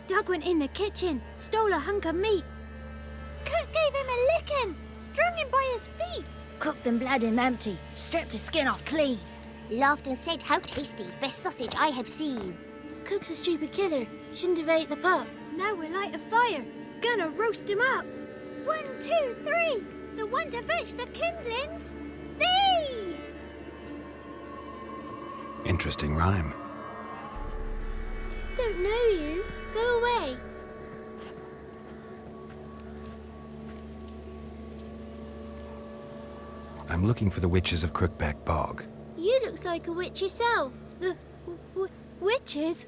Doug went in the kitchen, stole a hunk of meat. Cook gave him a licking, strung him by his feet. Cooked and bled him empty, stripped his skin off clean. Laughed and said, "How tasty, best sausage I have seen." Cook's a stupid killer, shouldn't have ate the pup. Now we'll light a fire, gonna roast him up. 1, 2, 3, the one to fetch the kindlings. Thee! Interesting rhyme. Don't know you. Go away. I'm looking for the witches of Crookback Bog. You looks like a witch yourself. The witches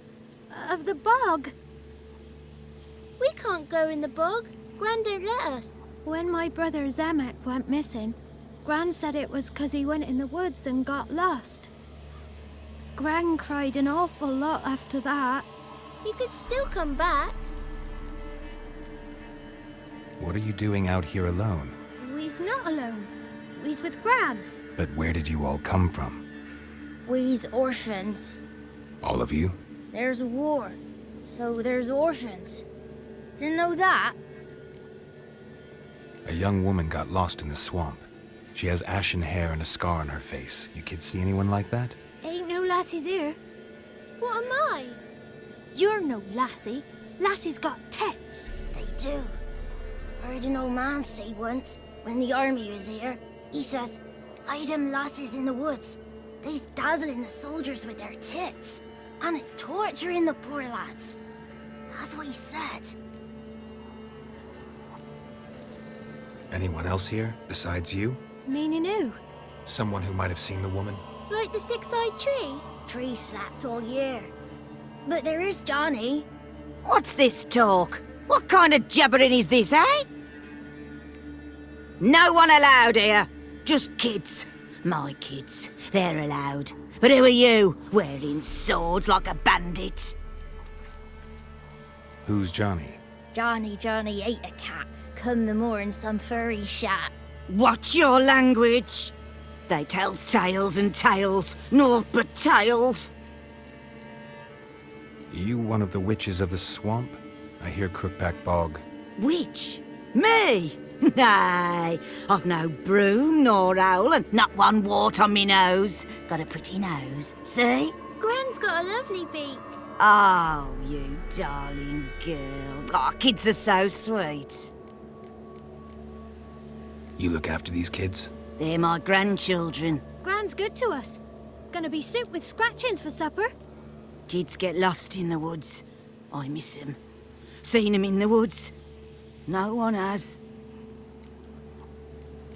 of the bog. We can't go in the bog. Gran don't let us. When my brother Zemek went missing, Gran said it was 'cause he went in the woods and got lost. Gran cried an awful lot after that. You could still come back. What are you doing out here alone? We's not alone. We's with Gran. But where did you all come from? We's orphans. All of you? There's a war, so there's orphans. Didn't know that? A young woman got lost in the swamp. She has ashen hair and a scar on her face. You kids see anyone like that? Ain't no lassies here. What am I? You're no lassie. Lassie's got tits. They do. Heard an old man say once, when the army was here, he says, "Hide them lasses in the woods. They's dazzling the soldiers with their tits, and it's torturing the poor lads." That's what he said. Anyone else here besides you? Meaning who? Someone who might have seen the woman? Like the six-eyed tree? Tree slapped all year. But there is Johnny. What's this talk? What kind of jabbering is this, eh? No one allowed here. Just kids. My kids. They're allowed. But who are you, wearing swords like a bandit? Who's Johnny? Johnny ate a cat. Come the more in some furry shat. Watch your language. They tells tales and tales, naught but tales. You one of the witches of the swamp? I hear Crookback Bog. Witch? Me? Nay, I've no broom nor owl and not one wart on me nose. Got a pretty nose, see? Gran's got a lovely beak. Oh, you darling girl. Oh, kids are so sweet. You look after these kids? They're my grandchildren. Gran's good to us. Gonna be soup with scratchings for supper. Kids get lost in the woods. I miss them. Seen them in the woods. No one has.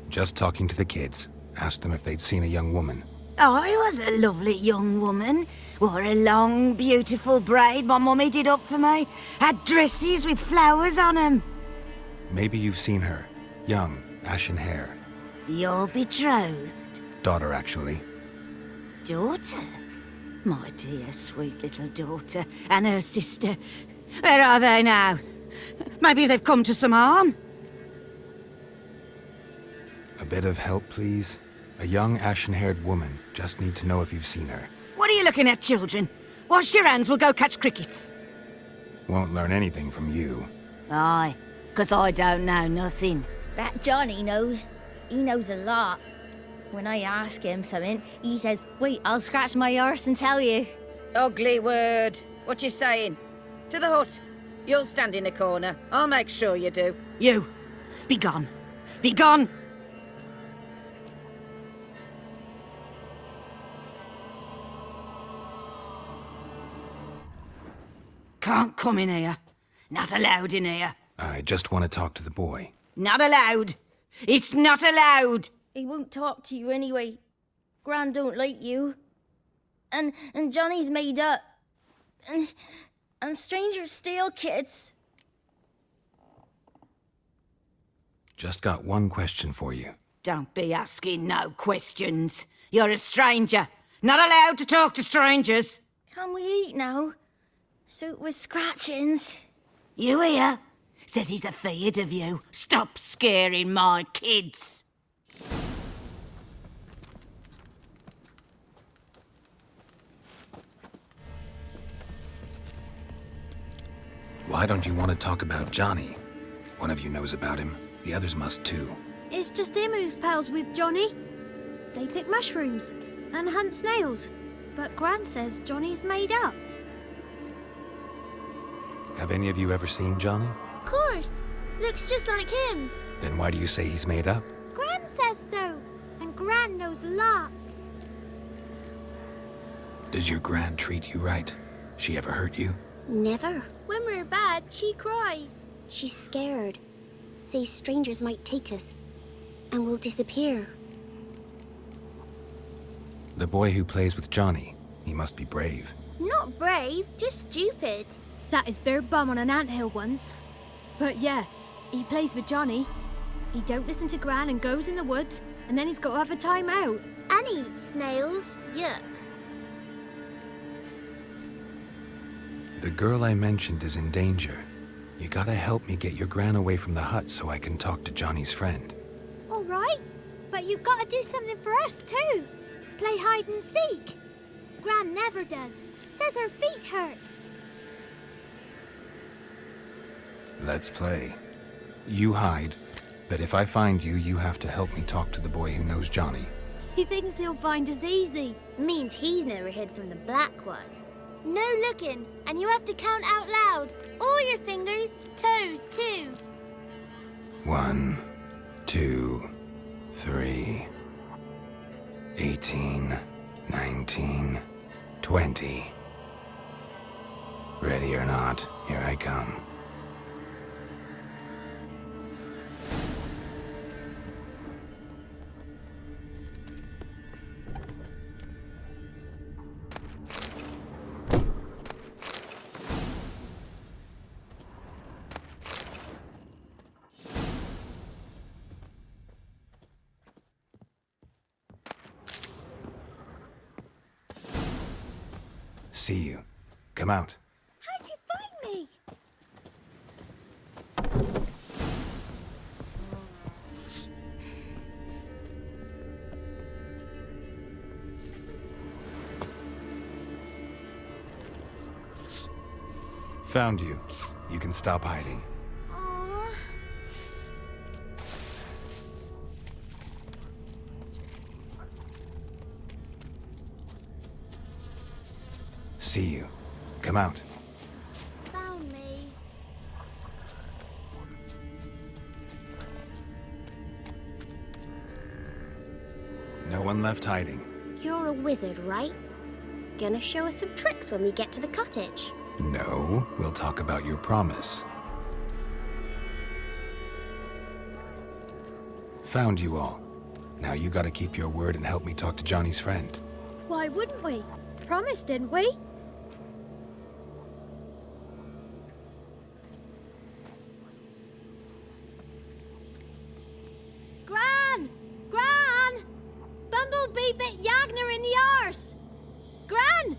Just talking to the kids. Asked them if they'd seen a young woman. I was a lovely young woman. Wore a long, beautiful braid my mummy did up for me. Had dresses with flowers on 'em. Maybe you've seen her. Young, ashen hair. You're betrothed? Daughter, actually. Daughter? My dear, sweet little daughter. And her sister. Where are they now? Maybe they've come to some harm? A bit of help, please? A young, ashen-haired woman. Just need to know if you've seen her. What are you looking at, children? Wash your hands, we'll go catch crickets. Won't learn anything from you. Aye, 'cause I don't know nothing. That Johnny knows. He knows a lot. When I ask him something, he says, "Wait, I'll scratch my arse and tell you." Ugly word. What you saying? To the hut. You'll stand in a corner. I'll make sure you do. You, be gone. Be gone! Can't come in here. Not allowed in here. I just want to talk to the boy. Not allowed. It's not allowed. He won't talk to you anyway. Gran don't like you. And Johnny's made up. And strangers steal kids. Just got one question for you. Don't be asking no questions. You're a stranger. Not allowed to talk to strangers. Can we eat now? Soup with scratchings. You hear? Says he's afeard of you. Stop scaring my kids. Why don't you want to talk about Johnny? One of you knows about him. The others must too. It's just him who's pals with Johnny. They pick mushrooms and hunt snails. But Gran says Johnny's made up. Have any of you ever seen Johnny? Of course. Looks just like him. Then why do you say he's made up? Gran says so. And Gran knows lots. Does your Gran treat you right? She ever hurt you? Never. When we're bad, she cries. She's scared. Says strangers might take us. And we'll disappear. The boy who plays with Johnny, he must be brave. Not brave, just stupid. Sat his bare bum on an anthill once. But yeah, he plays with Johnny. He don't listen to Gran and goes in the woods, and then he's got to have a time out. And he eats snails. Yuck. The girl I mentioned is in danger. You gotta help me get your Gran away from the hut so I can talk to Johnny's friend. All right, but you've got to do something for us too. Play hide and seek. Gran never does. Says her feet hurt. Let's play. You hide, but if I find you, you have to help me talk to the boy who knows Johnny. He thinks he'll find us easy. Means he's never hid from the black ones. No looking, and you have to count out loud. All your fingers, toes too. 1, 2, 3, 18, 19, 20. Ready or not, here I come. See you. Come out. How'd you find me? Found you. You can stop hiding. Aww. See you. Come out. Found me. No one left hiding. You're a wizard, right? Gonna show us some tricks when we get to the cottage. No, we'll talk about your promise. Found you all. Now you gotta keep your word and help me talk to Johnny's friend. Why wouldn't we? Promised, didn't we? Gran! Gran! Bumblebee bit Yagner in the arse! Gran!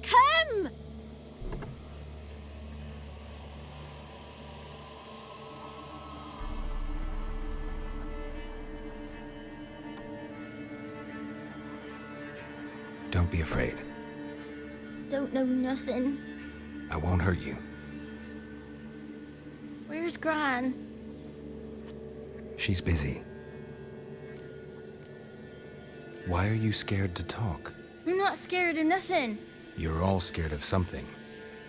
Come! Don't be afraid. Don't know nothing. I won't hurt you. Where's Gran? She's busy. Why are you scared to talk? I'm not scared of nothing. You're all scared of something.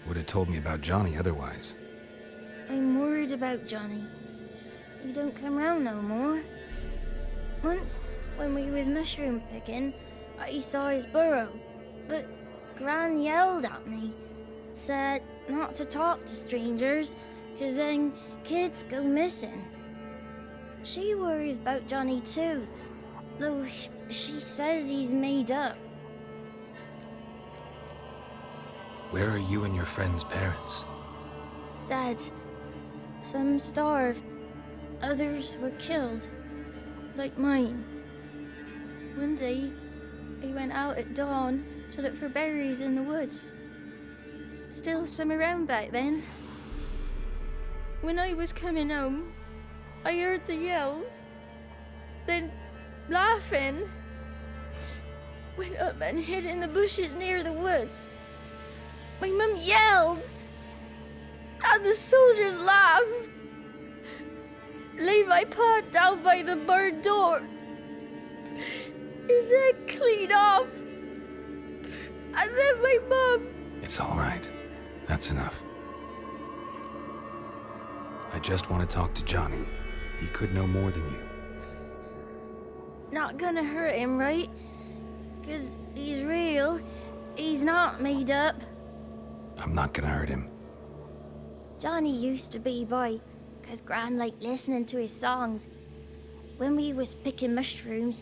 Would have told me about Johnny otherwise. I'm worried about Johnny. He don't come round no more. Once, when we was mushroom picking, I saw his burrow, but Gran yelled at me, said not to talk to strangers, 'cause then kids go missing. She worries about Johnny too, though she says he's made up. Where are you and your friend's parents? Dad, some starved, others were killed, like mine. One day, I went out at dawn to look for berries in the woods. Still some around back then. When I was coming home, I heard the yells, then laughing. Went up and hid in the bushes near the woods. My mum yelled. And the soldiers laughed. Laid my pa down by the barn door. His head clean off. And then my mum. It's all right. That's enough. I just want to talk to Johnny. He could know more than you. Not gonna hurt him, right? 'Cause he's real. He's not made up. I'm not gonna hurt him. Johnny used to be boy, 'cause Gran liked listening to his songs. When we was picking mushrooms,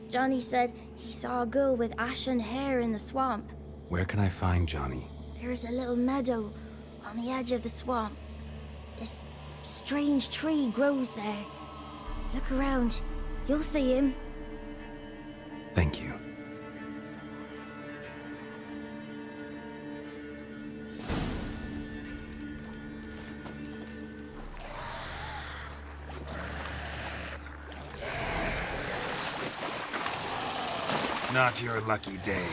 Johnny said he saw a girl with ashen hair in the swamp. Where can I find Johnny? There's a little meadow on the edge of the swamp. This strange tree grows there. Look around. You'll see him. Thank you. Not your lucky day.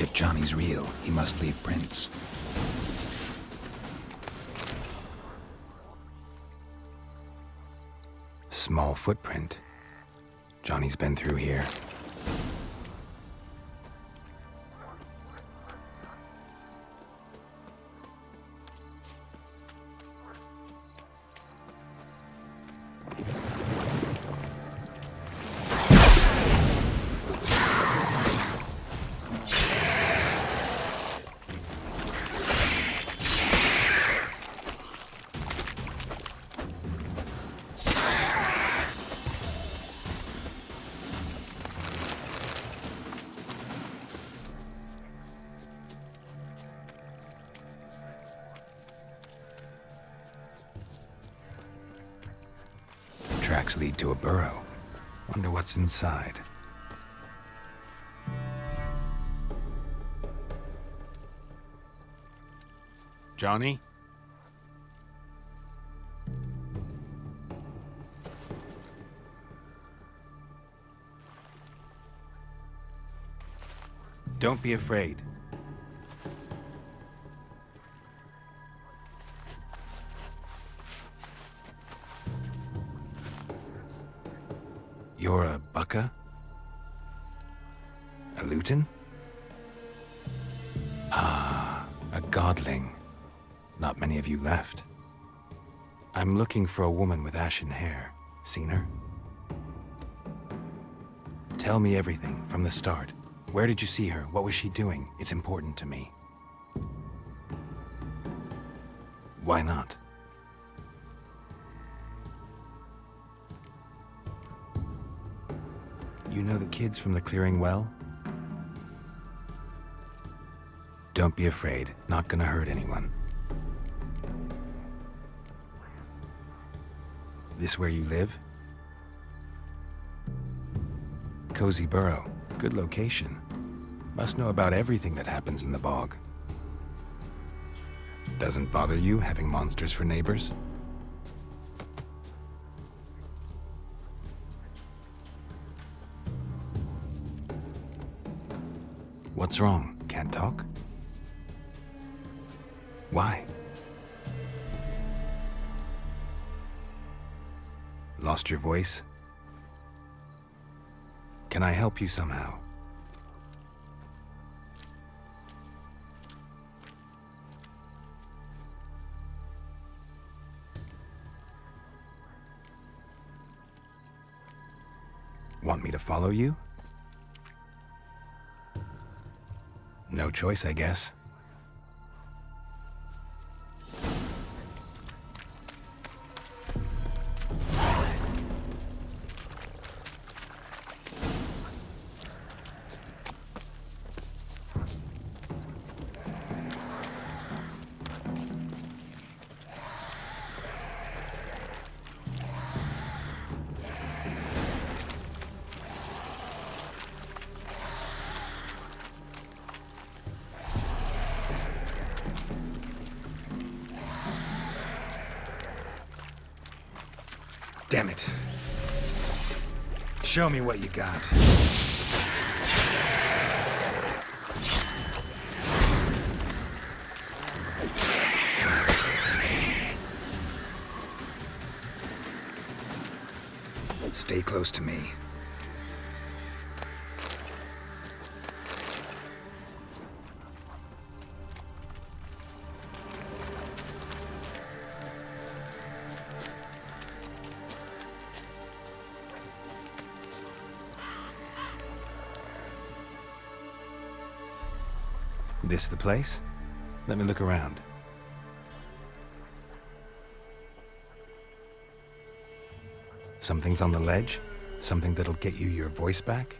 If Johnny's real, he must leave prints. Small footprint. Johnny's been through here. Tracks lead to a burrow. Wonder what's inside. Johnny? Don't be afraid. You're a bucka? A lutin? Ah, a godling. Not many of you left. I'm looking for a woman with ashen hair. Seen her? Tell me everything from the start. Where did you see her? What was she doing? It's important to me. Why not? You know the kids from the clearing well? Don't be afraid. Not gonna hurt anyone. This where you live? Cozy burrow. Good location. Must know about everything that happens in the bog. Doesn't bother you having monsters for neighbors? What's wrong? Can't talk? Why? Lost your voice? Can I help you somehow? Want me to follow you? No choice, I guess. Damn it. Show me what you got. Stay close to me. This the place? Let me look around. Something's on the ledge? Something that'll get you your voice back?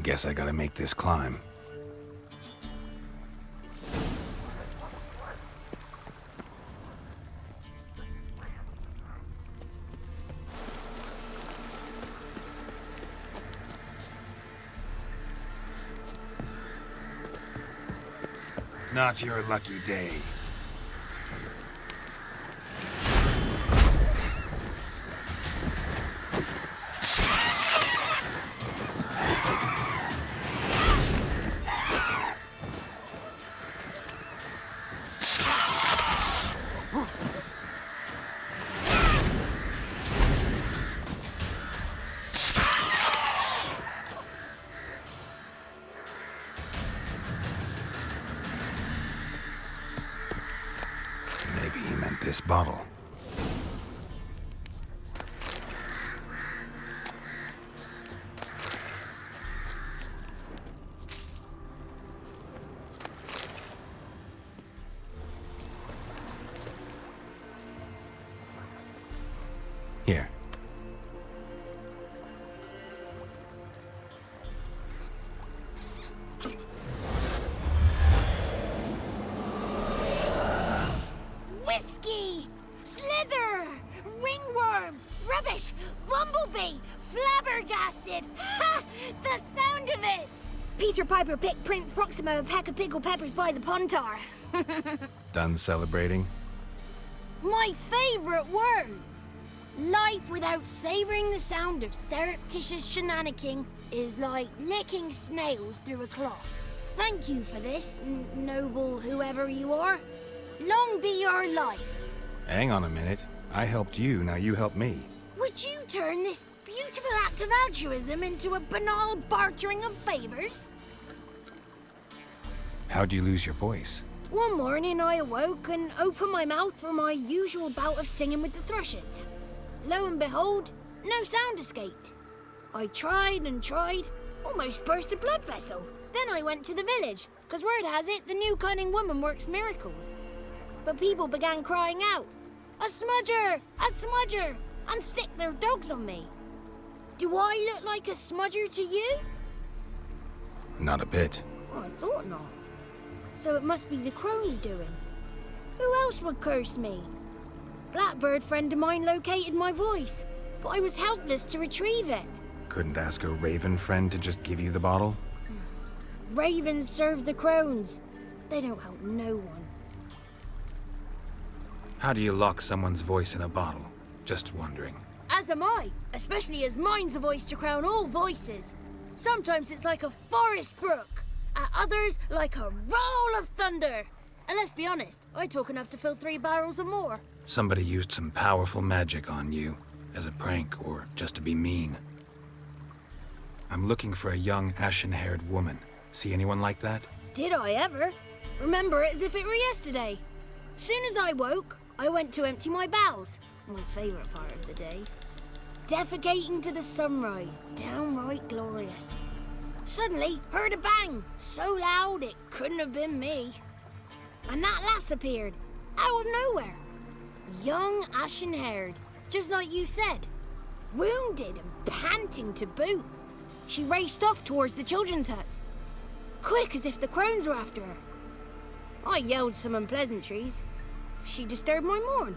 Guess I gotta make this climb. Not your lucky day. This bottle. Here. Whiskey! Slither! Ringworm! Rubbish! Bumblebee! Flabbergasted! Ha! The sound of it! Peter Piper picked Prince Proxima a pack of pickled peppers by the pontar. Done celebrating? My favorite words! Life without savoring the sound of surreptitious shenanigans is like licking snails through a cloth. Thank you for this, noble whoever you are. Long be your life. Hang on a minute. I helped you, now you help me. Would you turn this beautiful act of altruism into a banal bartering of favors? How'd you lose your voice? One morning I awoke and opened my mouth for my usual bout of singing with the thrushes. Lo and behold, no sound escaped. I tried and tried, almost burst a blood vessel. Then I went to the village, because word has it the new cunning woman works miracles. But people began crying out, "A smudger! A smudger!" and sicked their dogs on me. Do I look like a smudger to you? Not a bit. Oh, I thought not. So it must be the crone's doing. Who else would curse me? Blackbird friend of mine located my voice, but I was helpless to retrieve it. Couldn't ask a raven friend to just give you the bottle? Ravens serve the crones. They don't help no one. How do you lock someone's voice in a bottle? Just wondering. As am I, especially as mine's a voice to crown all voices. Sometimes it's like a forest brook, at others like a roll of thunder. And let's be honest, I talk enough to fill 3 barrels or more. Somebody used some powerful magic on you, as a prank or just to be mean. I'm looking for a young, ashen-haired woman. See anyone like that? Did I ever? Remember it as if it were yesterday. Soon as I woke, I went to empty my bowels. My favourite part of the day. Defecating to the sunrise, downright glorious. Suddenly, heard a bang, so loud it couldn't have been me. And that lass appeared, out of nowhere. Young, ashen-haired, just like you said. Wounded and panting to boot. She raced off towards the children's huts. Quick as if the crones were after her. I yelled some unpleasantries. She disturbed my morn.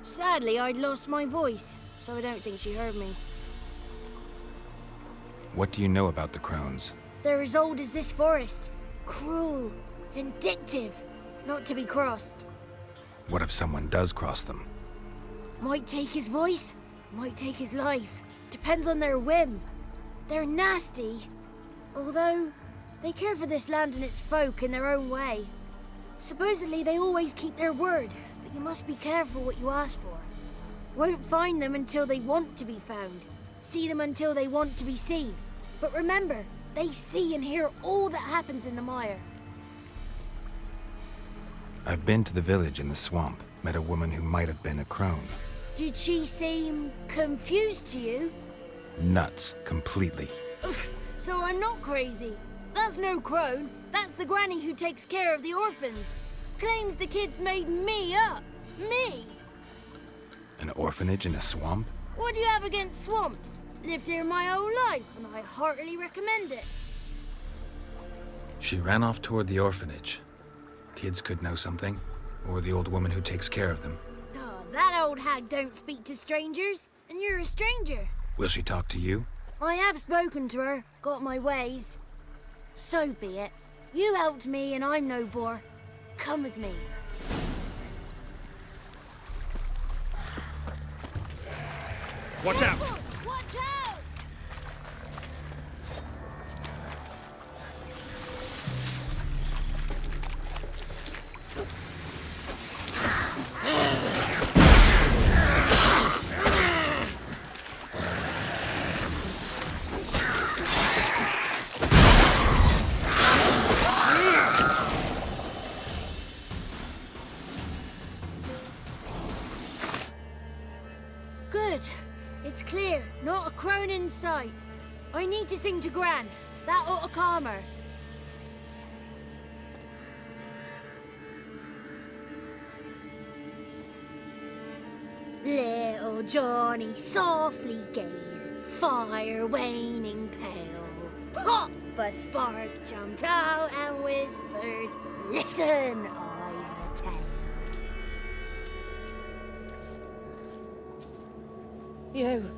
Sadly, I'd lost my voice, so I don't think she heard me. What do you know about the crones? They're as old as this forest. Cruel, vindictive, not to be crossed. What if someone does cross them? Might take his voice, might take his life. Depends on their whim. They're nasty, although they care for this land and its folk in their own way. Supposedly they always keep their word, But you must be careful what you ask for. Won't find them until they want to be found. See them until they want to be seen. But remember, they see and hear all that happens in the mire. I've been to the village in the swamp, met a woman who might have been a crone. Did she seem confused to you? Nuts, completely. So I'm not crazy. That's no crone. That's the granny who takes care of the orphans. Claims the kids made me up. Me! An orphanage in a swamp? What do you have against swamps? Lived here my whole life, and I heartily recommend it. She ran off toward the orphanage. Kids could know something, or the old woman who takes care of them. Oh, that old hag don't speak to strangers, and you're a stranger. Will she talk to you? I have spoken to her, got my ways. So be it. You helped me, and I'm no bore. Come with me. Watch out! Watch out! Good. It's clear. Not a crone in sight. I need to sing to Gran. That ought to calm her. Little Johnny softly gazing, fire waning pale. Pop! A spark jumped out and whispered, "Listen, I've a tale." You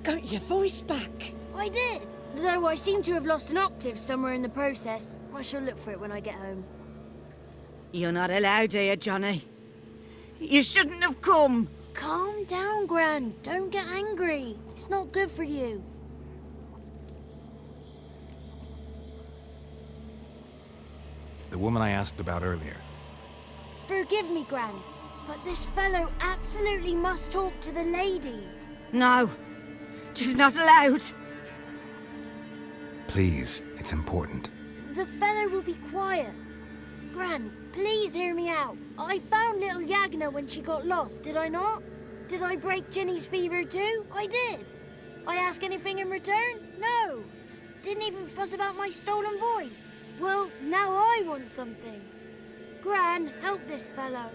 got your voice back. I did. Though I seem to have lost an octave somewhere in the process. I shall look for it when I get home. You're not allowed here, Johnny. You shouldn't have come. Calm down, Gran. Don't get angry. It's not good for you. The woman I asked about earlier. Forgive me, Gran, but this fellow absolutely must talk to the ladies. No, she's not allowed. Please, it's important. The fellow will be quiet. Gran, please hear me out. I found little Yagna when she got lost, did I not? Did I break Ginny's fever too? I did. I ask anything in return? No. Didn't even fuss about my stolen voice. Well, now I want something. Gran, help this fellow.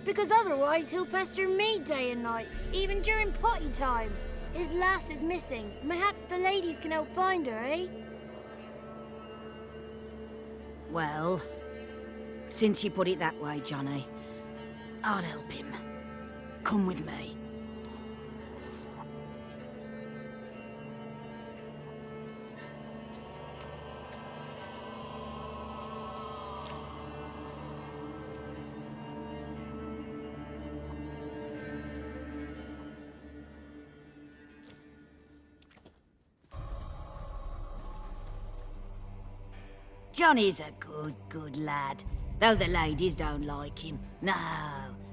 Because otherwise he'll pester me day and night, even during potty time. His lass is missing. Perhaps the ladies can help find her, eh? Well, since you put it that way, Johnny, I'll help him. Come with me. Johnny's a good lad, though the ladies don't like him. No,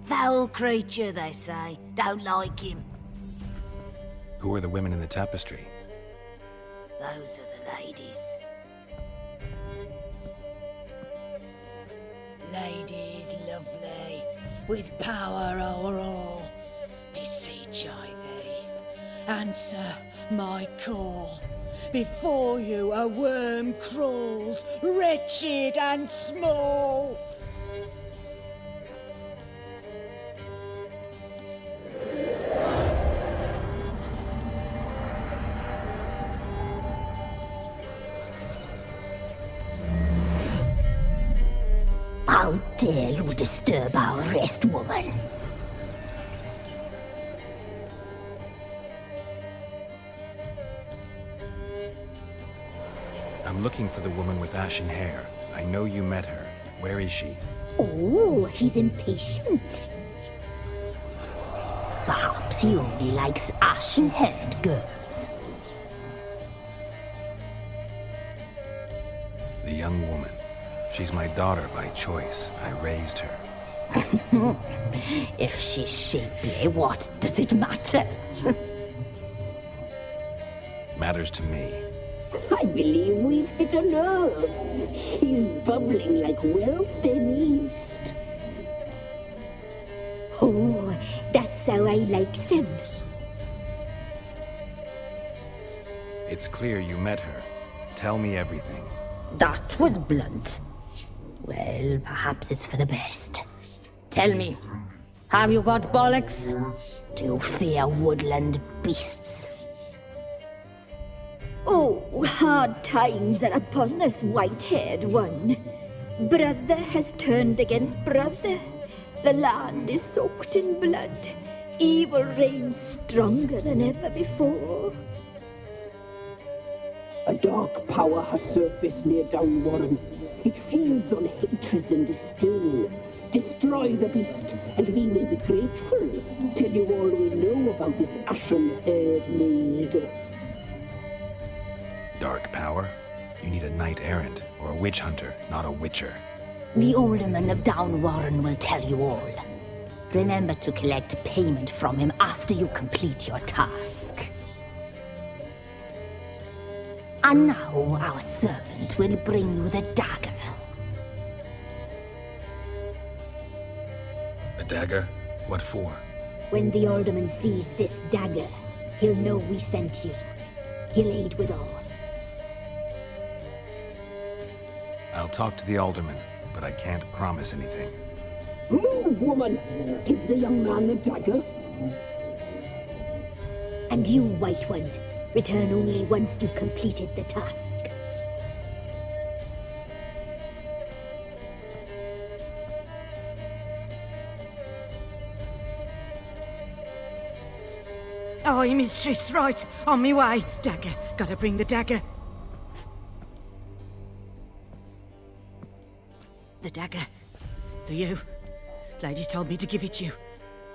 foul creature, they say. Don't like him. Who are the women in the tapestry? Those are the ladies. Ladies lovely, with power o'er all. Beseech I thee, answer my call. Before you a worm crawls, wretched and small. How dare you disturb our rest, woman? I'm looking for the woman with ashen hair. I know you met her. Where is she? Oh, he's impatient. Perhaps he only likes ashen-haired girls. The young woman. She's my daughter by choice. I raised her. If she's shapely, what does it matter? Matters to me. I believe we've hit a nerve. He's bubbling like wealth in East. Oh, that's how I like him. It's clear you met her. Tell me everything. That was blunt. Well, perhaps it's for the best. Tell me, have you got bollocks? Do you fear woodland beasts? Oh, hard times are upon us, white-haired one. Brother has turned against brother. The land is soaked in blood. Evil reigns stronger than ever before. A dark power has surfaced near Downwarren. It feeds on hatred and disdain. Destroy the beast, and we may be grateful. Tell you all we know about this ashen-haired maid. Dark power? You need a knight-errant or a witch hunter, not a witcher. The alderman of Downwarren will tell you all. Remember to collect payment from him after you complete your task. And now our servant will bring you the dagger. A dagger? What for? When the alderman sees this dagger, he'll know we sent you. He'll aid with all. I'll talk to the alderman, but I can't promise anything. Move, woman! Give the young man the dagger. And you, White One, return only once you've completed the task. Aye, mistress, right. On me way. Dagger. Gotta bring the dagger. The dagger. For you. Lady told me to give it you.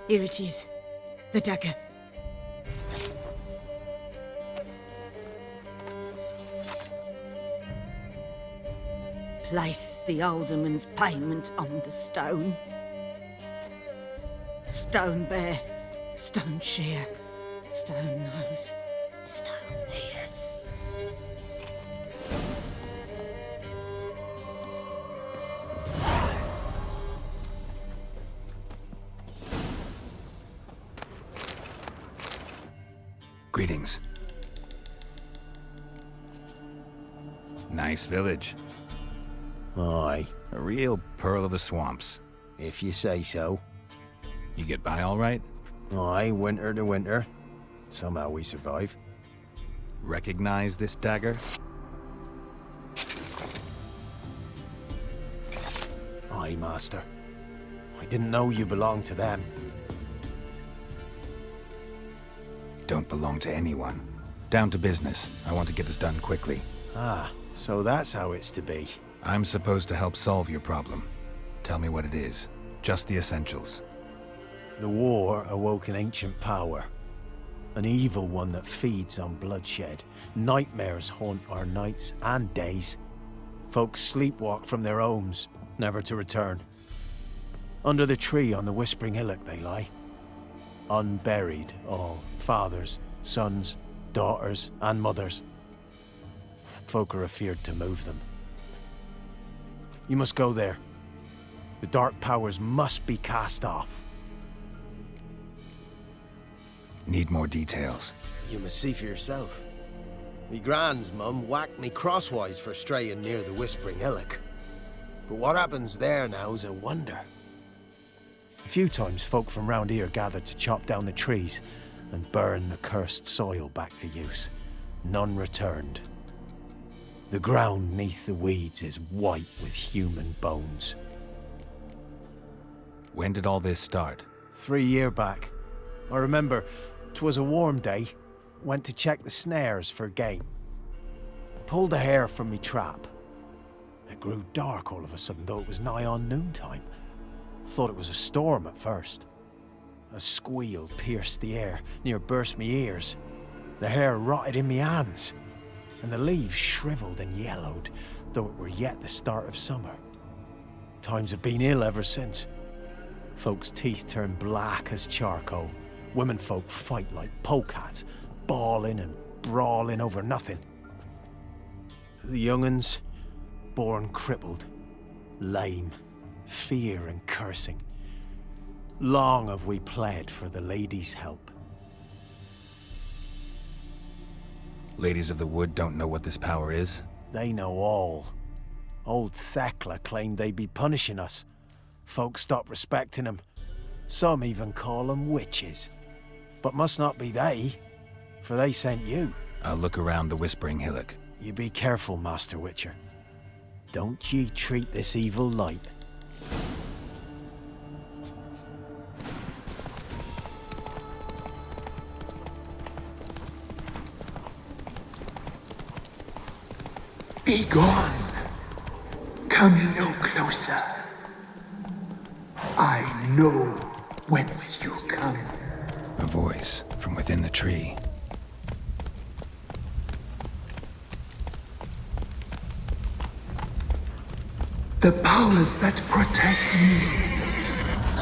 Here it is. The dagger. Place the alderman's payment on the stone. Stone bear, stone shear, stone nose, stone ears. Greetings. Nice village. Aye, A real pearl of the swamps. if you say so. You get by all right? Aye, winter to winter. Somehow we survive. Recognize this dagger? Aye, master. I didn't know you belonged to them. Don't belong to anyone. Down to business. I want to get this done quickly. Ah, so that's how it's to be. I'm supposed to help solve your problem. Tell me what it is. Just the essentials. The war awoke an ancient power. An evil one that feeds on bloodshed. Nightmares haunt our nights and days. Folks sleepwalk from their homes, never to return. Under the tree on the Whispering Hillock they lie. Unburied, all. Fathers, sons, daughters, and mothers. Folk are afeard to move them. You must go there. The dark powers must be cast off. Need more details. You must see for yourself. Me grand's mum whacked me crosswise for straying near the Whispering Hillock. But what happens there now's a wonder. A few times folk from round here gathered to chop down the trees and burn the cursed soil back to use. None returned. The ground neath the weeds is white with human bones. When did all this start? 3 years back. I remember 'twas a warm day. Went to check the snares for game. Pulled a hare from me trap. It grew dark all of a sudden, though it was nigh on noontime. Thought it was a storm at first. A squeal pierced the air, near burst me ears. The hare rotted in me hands, and the leaves shriveled and yellowed, though it were yet the start of summer. Times have been ill ever since. Folks' teeth turn black as charcoal. Women folk fight like polecats, bawling and brawling over nothing. The young'uns, born crippled, lame, fear and cursing. Long have we pled for the lady's help. Ladies of the Wood don't know what this power is? They know all. Old Thekla claimed they'd be punishing us. Folks stopped respecting them. Some even call them witches. But must not be they, for they sent you. I'll look around the Whispering Hillock. You be careful, Master Witcher. Don't ye treat this evil light. Be gone. Come no closer. I know whence you come. A voice from within the tree. The powers that protect me,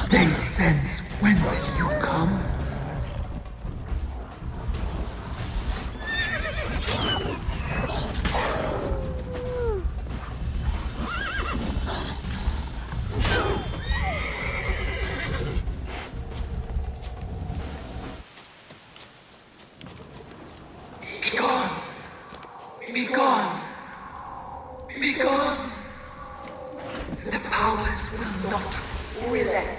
they sense whence you come. Be gone! Be gone! Be gone! The powers will not relent.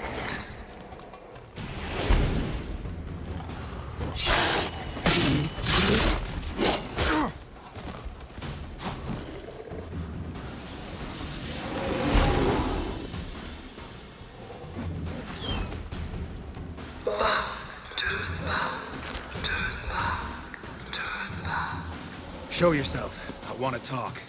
Show yourself. I want to talk.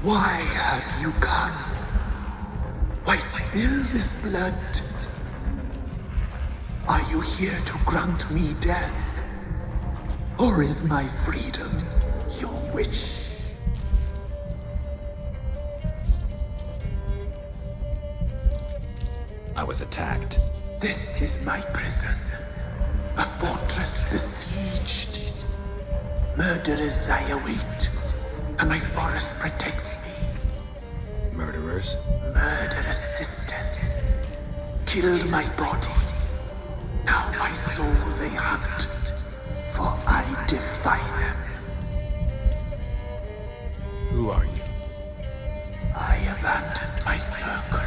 Why have you come? Why spill this blood? Are you here to grant me death? Or is my freedom your wish? I was attacked. This is my prison. A fortress besieged. Murderers I await, and my forest protects me. Murderers? Murderous sisters killed my body. Now my soul they hunt, for I defy them. Who are you? I abandoned my circle,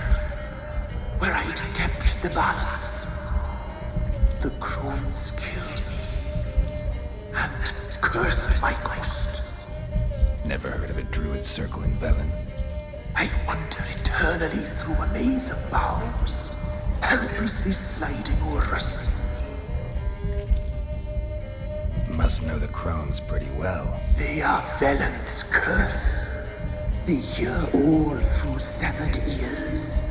where I'd kept the balance. The crones killed me, and cursed my ghost. Never heard of a druid circle in Velen. I wander eternally through a maze of boughs, helplessly sliding o'er us. Must know the crones pretty well. They are Velen's curse. They hear all through severed ears.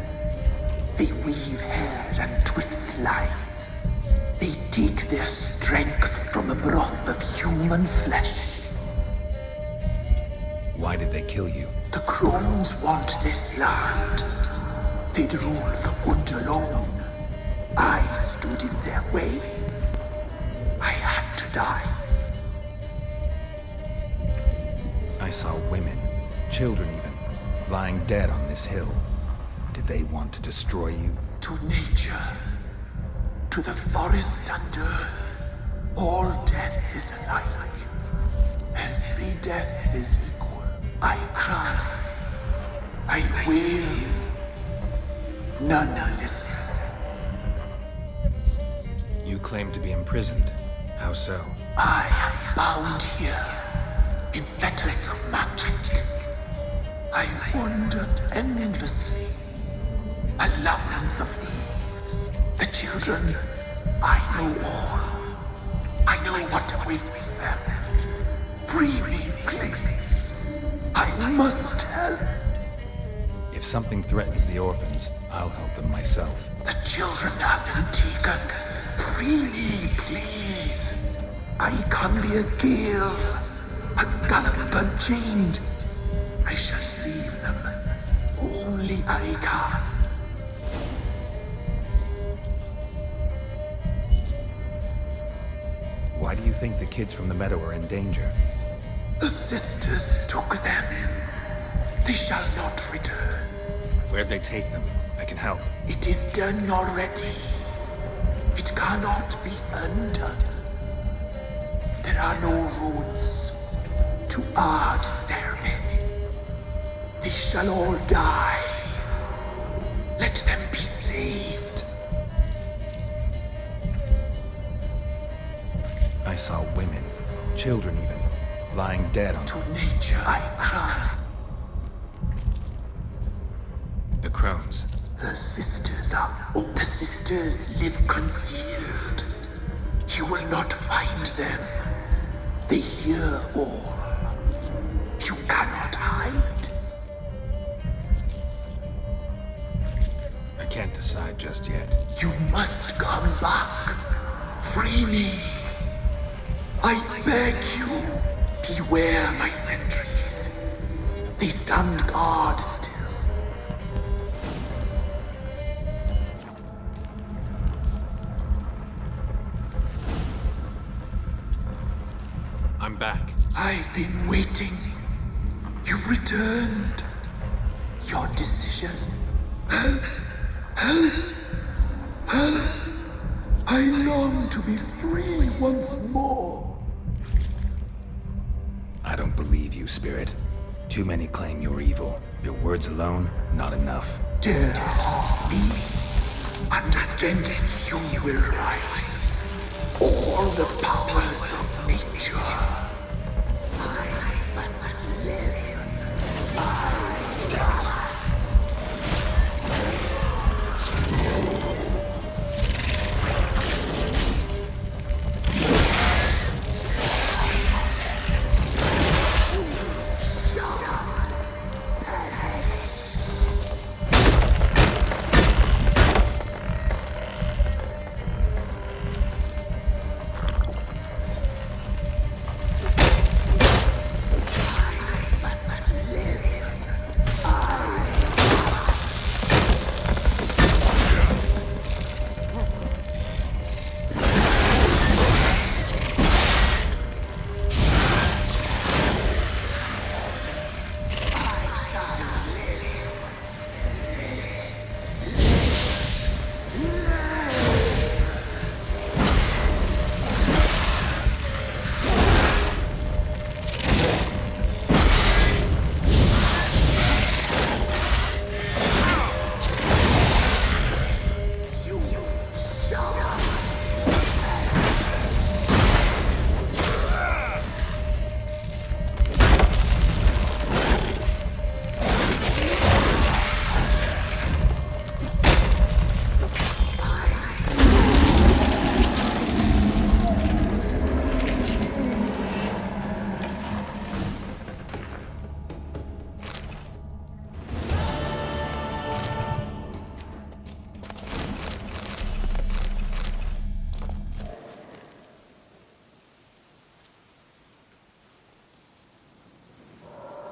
They weave hair and twist lives. They take their strength from a broth of human flesh. Why did they kill you? The crones want this land. They'd rule the wood alone. I stood in their way. I had to die. I saw women, children even, lying dead on this hill. Did they want to destroy you? To nature, to the forest and earth, all death is alike. death is equal. I cry. I wail. None listens. You claim to be imprisoned. How so? I am bound here in fetters of magic. I wandered endlessly a labyrinth of thieves. The children, I know all. I know what awaits them. Free me, please. I must help. If something threatens the orphans, I'll help them myself. The children have been taken. Free me, please. I can be a gale, a gallop unchained. I shall save them. Only I can. Why do you think the kids from the meadow are in danger? The sisters took them. They shall not return. Where'd they take them? I can help. It is done already. It cannot be undone. There are no rules to our ceremony. They shall all die. Let them be saved. I saw women, children even, lying dead on... To nature I cry. The crones. The sisters are... Oh, the sisters live concealed. You will not find them. They hear all. You cannot hide. I can't decide just yet. You must come back. Free me. I beg you. Beware my sentries. They stand guard still. I'm back. I've been waiting. You've returned. Your decision. Help! I long to be free once more. I don't believe you, Spirit. Too many claim you're evil. Your words alone, not enough. Dare harm me, and against you will rise all the powers of nature. I must live. I die.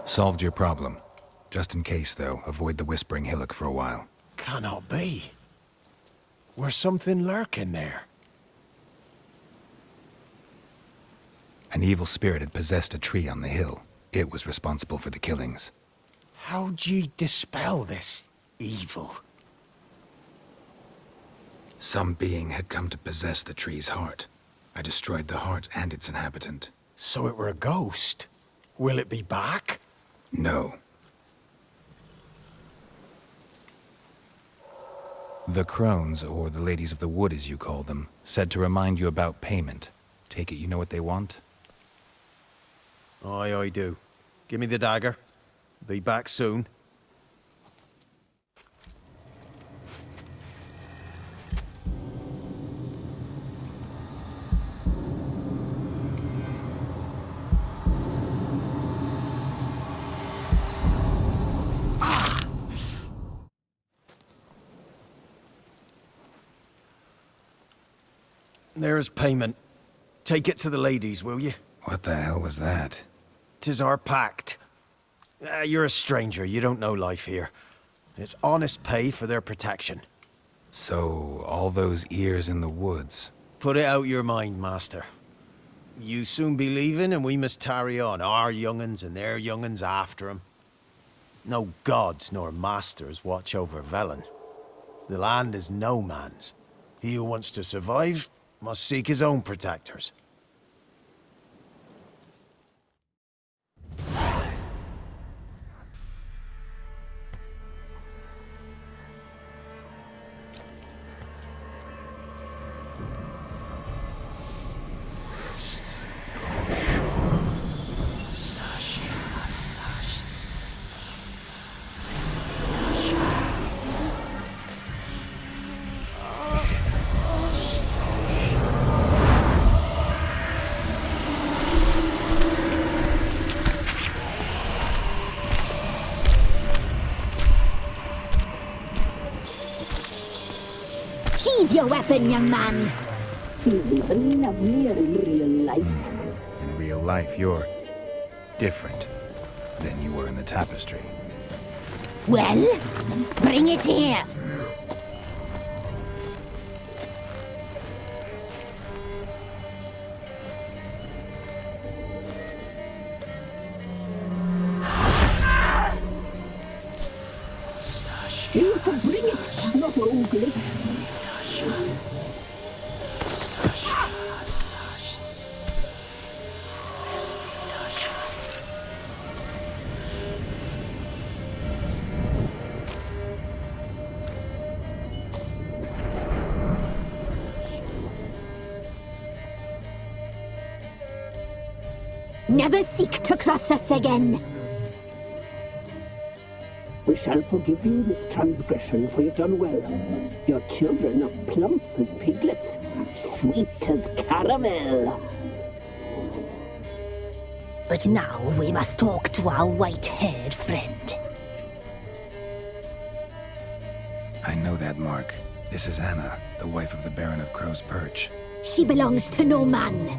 Solved your problem. Just in case, though, avoid the Whispering Hillock for a while. Cannot be. Where's something lurking there? An evil spirit had possessed a tree on the hill. It was responsible for the killings. How'd ye dispel this evil? Some being had come to possess the tree's heart. I destroyed the heart and its inhabitant. So it were a ghost? Will it be back? No. The crones, or the ladies of the wood as you call them, said to remind you about payment. Take it you know what they want? Aye, I do. Give me the dagger. Be back soon. There's payment. Take it to the ladies, will you? What the hell was that? 'Tis our pact. You're a stranger, you don't know life here. It's honest pay for their protection. So, all those ears in the woods. Put it out your mind, master. You soon be leaving and we must tarry on, our young'uns and their young'uns after 'em. No gods nor masters watch over Velen. The land is no man's. He who wants to survive must seek his own protectors. Sheathe your weapon, young man. He's even lovelier in real life. In real life, you're different than you were in the tapestry. Well, bring it here. You can bring it, not ogle it. Never seek to cross us again. We shall forgive you this transgression, for you've done well. Your children are plump as piglets, sweet as caramel. But now we must talk to our white-haired friend. I know that mark. This is Anna, the wife of the Baron of Crow's Perch. She belongs to no man.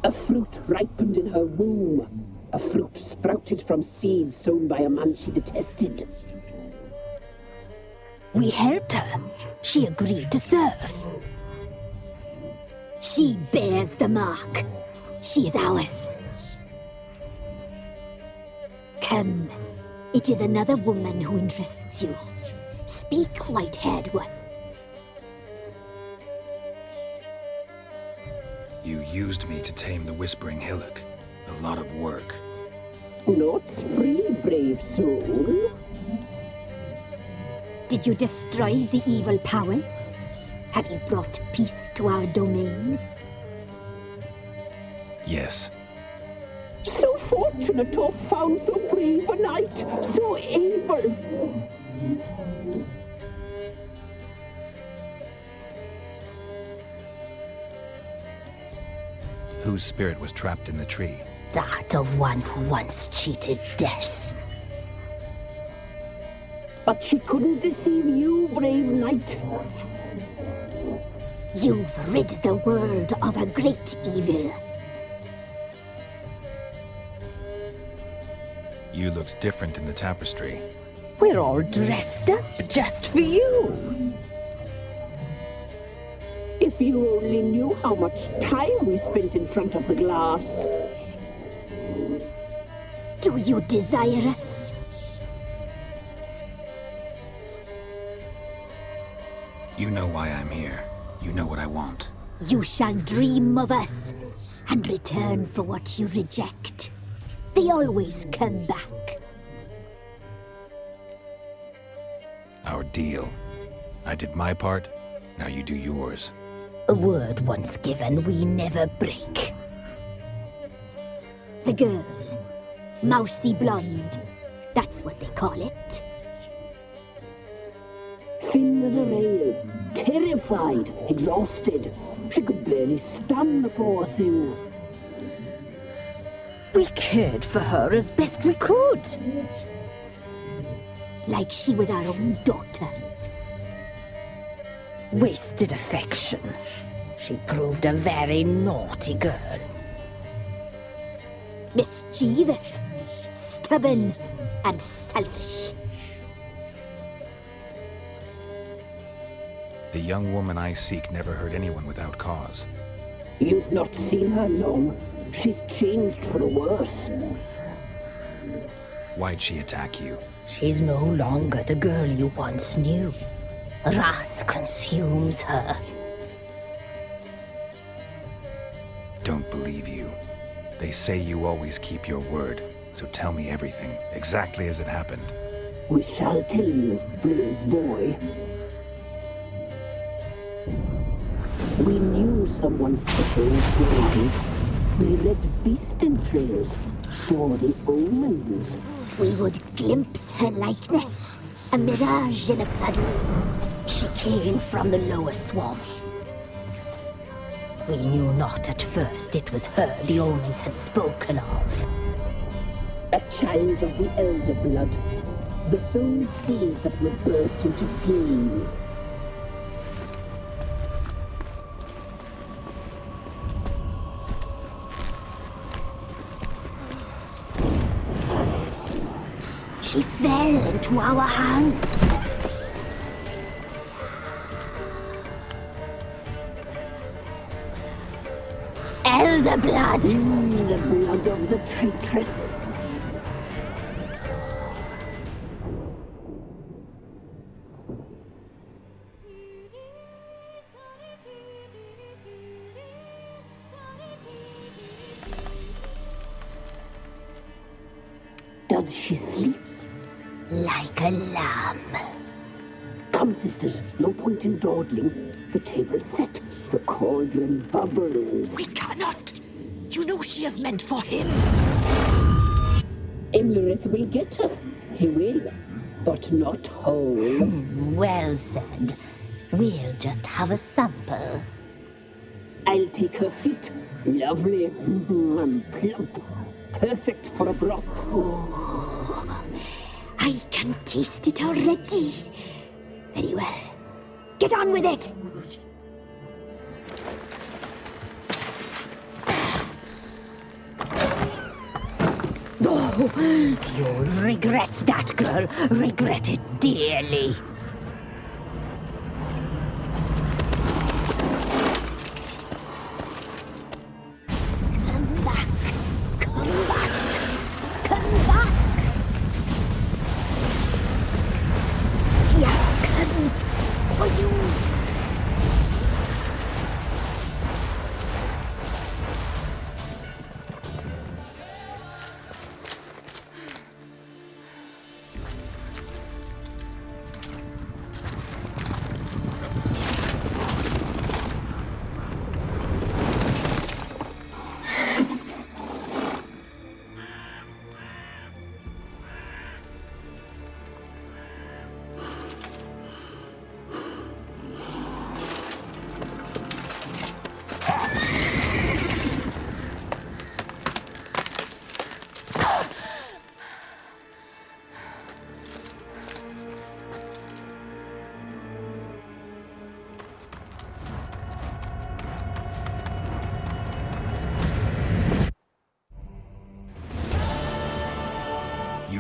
A fruit ripened in her womb. A fruit sprouted from seeds sown by a man she detested. We helped her. She agreed to serve. She bears the mark. She is ours. Come. It is another woman who interests you. Speak, white-haired one. You used me to tame the Whispering Hillock. A lot of work. Naught's free, brave soul. Did you destroy the evil powers? Have you brought peace to our domain? Yes. So fortunate to have found so brave a knight, so able. Whose spirit was trapped in the tree? That of one who once cheated death. But she couldn't deceive you, brave knight. You've rid the world of a great evil. You looked different in the tapestry. We're all dressed up just for you. If you only knew how much time we spent in front of the glass. Do you desire us? You know why I'm here. You know what I want. You shall dream of us. and return for what you reject. They always come back. Our deal. I did my part, now you do yours. A word once given, we never break. The girl. Mousy blonde. That's what they call it. Thin as a rail, terrified, exhausted. She could barely stand, the poor thing. We cared for her as best we could. Like she was our own daughter. Wasted affection. She proved a very naughty girl. Mischievous, stubborn, and selfish. The young woman I seek never hurt anyone without cause. You've not seen her long. She's changed for the worse. Why'd she attack you? She's no longer the girl you once knew. Wrath consumes her. Don't believe you. They say you always keep your word, so tell me everything, exactly as it happened. We shall tell you, brave boy. We knew someone special was growing. We read beast entrails, saw the omens. We would glimpse her likeness, a mirage in a puddle. She came from the lower swamp. We knew not at first it was her the omens had spoken of. A child of the elder blood, the soul seed that would burst into flame. She fell into our hands. Elder blood! The blood of the traitress. Does she sleep? Like a lamb. Come, sisters, no point in dawdling. The table's set, the cauldron bubbles. We cannot! You know she is meant for him! Emlyrith will get her. He will, but not whole. Well said. We'll just have a sample. I'll take her feet. Lovely. And plump. Perfect for a broth. Oh, I can taste it already. Very well. Get on with it! Oh, you'll regret that, girl. Regret it dearly. Come back. Come back. Come back. He has come for you.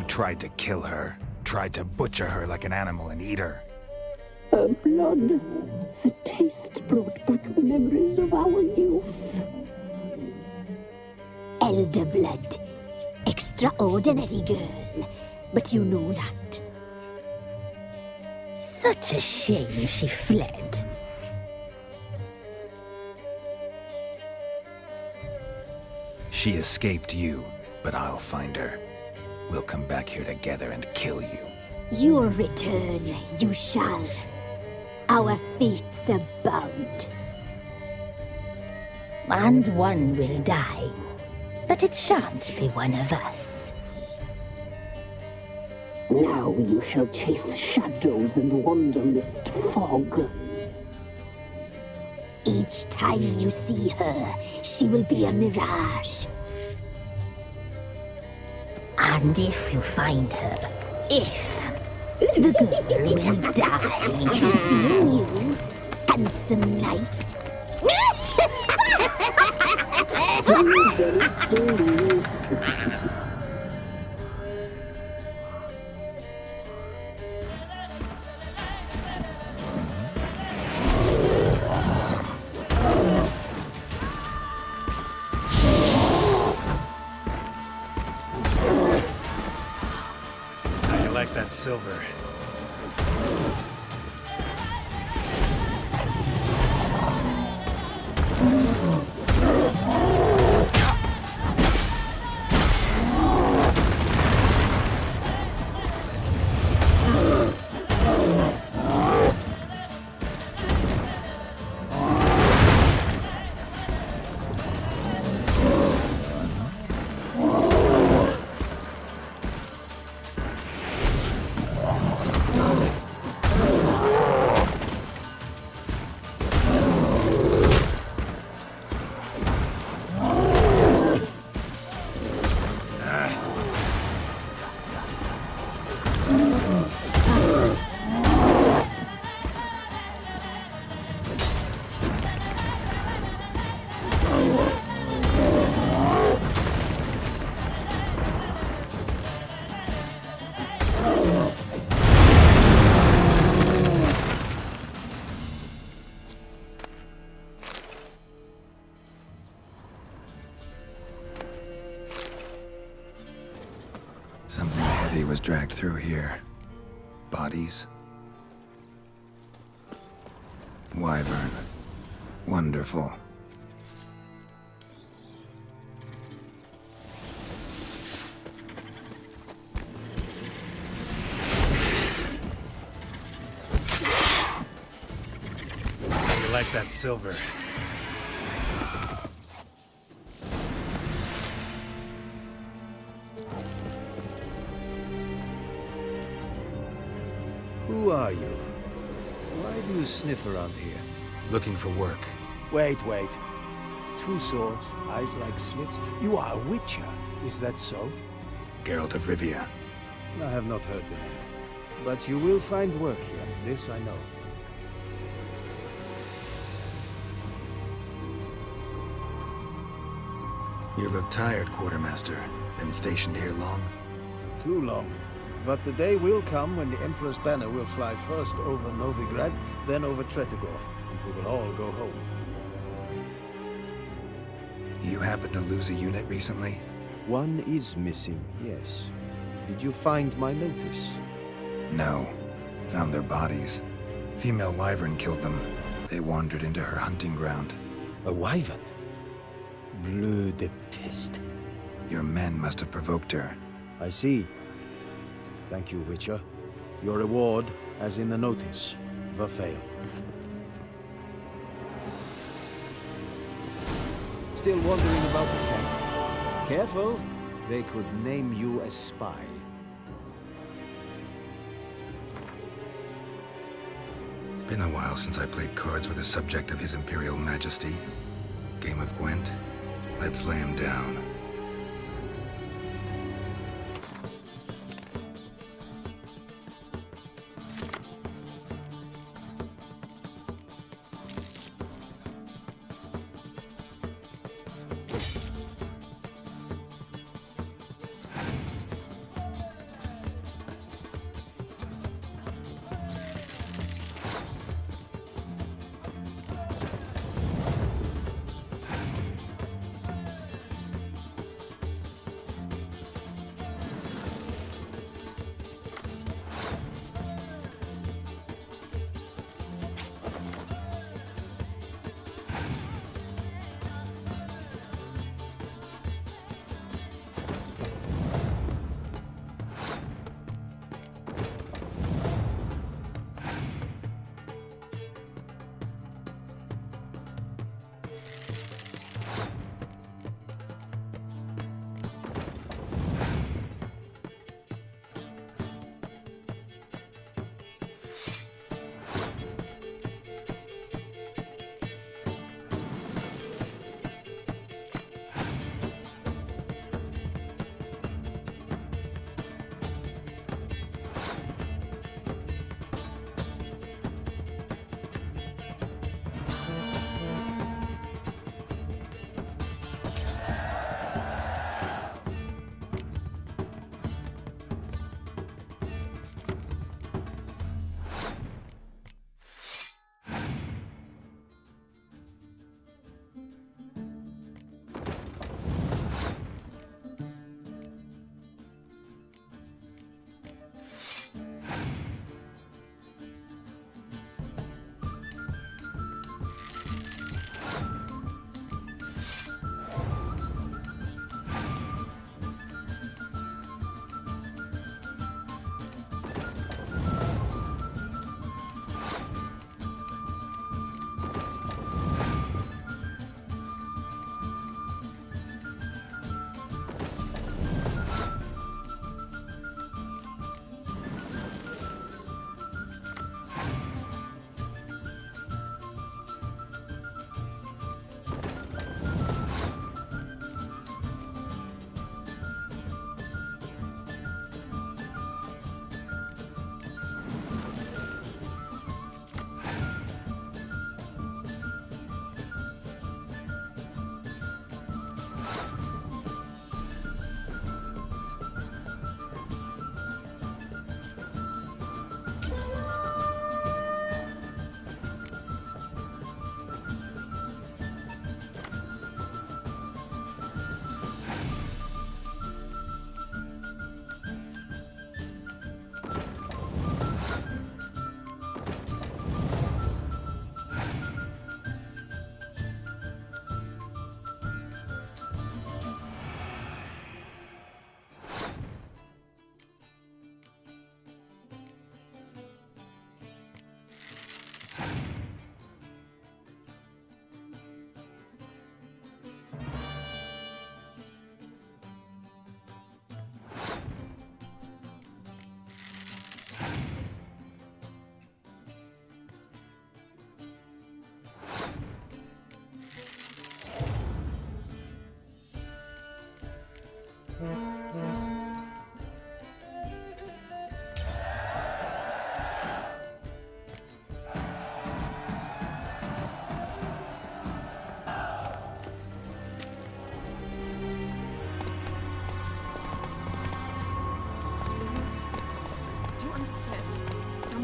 Tried to kill her. Tried to butcher her like an animal and eat her. Her blood. The taste brought back memories of our youth. Elder blood. Extraordinary girl. But you know that. Such a shame she fled. She escaped you, but I'll find her. We'll come back here together and kill you. Your return you shall. Our fates are bound. And one will die, but it shan't be one of us. Now you shall chase shadows and wander midst fog. Each time you see her, she will be a mirage. And if you find her, the girl will die. Be seeing you, handsome knight. Very slowly. How you like that silver? Something heavy was dragged through here. Bodies. Wyvern. Wonderful. You like that silver? Who are you? Why do you sniff around here? Looking for work. Wait. 2 swords, eyes like slits. You are a witcher, is that so? Geralt of Rivia. I have not heard the name. But you will find work here, this I know. You look tired, Quartermaster. Been stationed here long? Too long. But the day will come when the Emperor's banner will fly first over Novigrad, then over Tretogor, and we will all go home. You happen to lose a unit recently? One is missing, yes. Did you find my notice? No. Found their bodies. Female wyvern killed them. They wandered into her hunting ground. A wyvern? Bleu de peste. Your men must have provoked her. I see. Thank you, Witcher. Your reward, as in the notice, Verfail. Still wandering about the camp. Careful, they could name you a spy. Been a while since I played cards with a subject of His Imperial Majesty. Game of Gwent. Let's lay him down.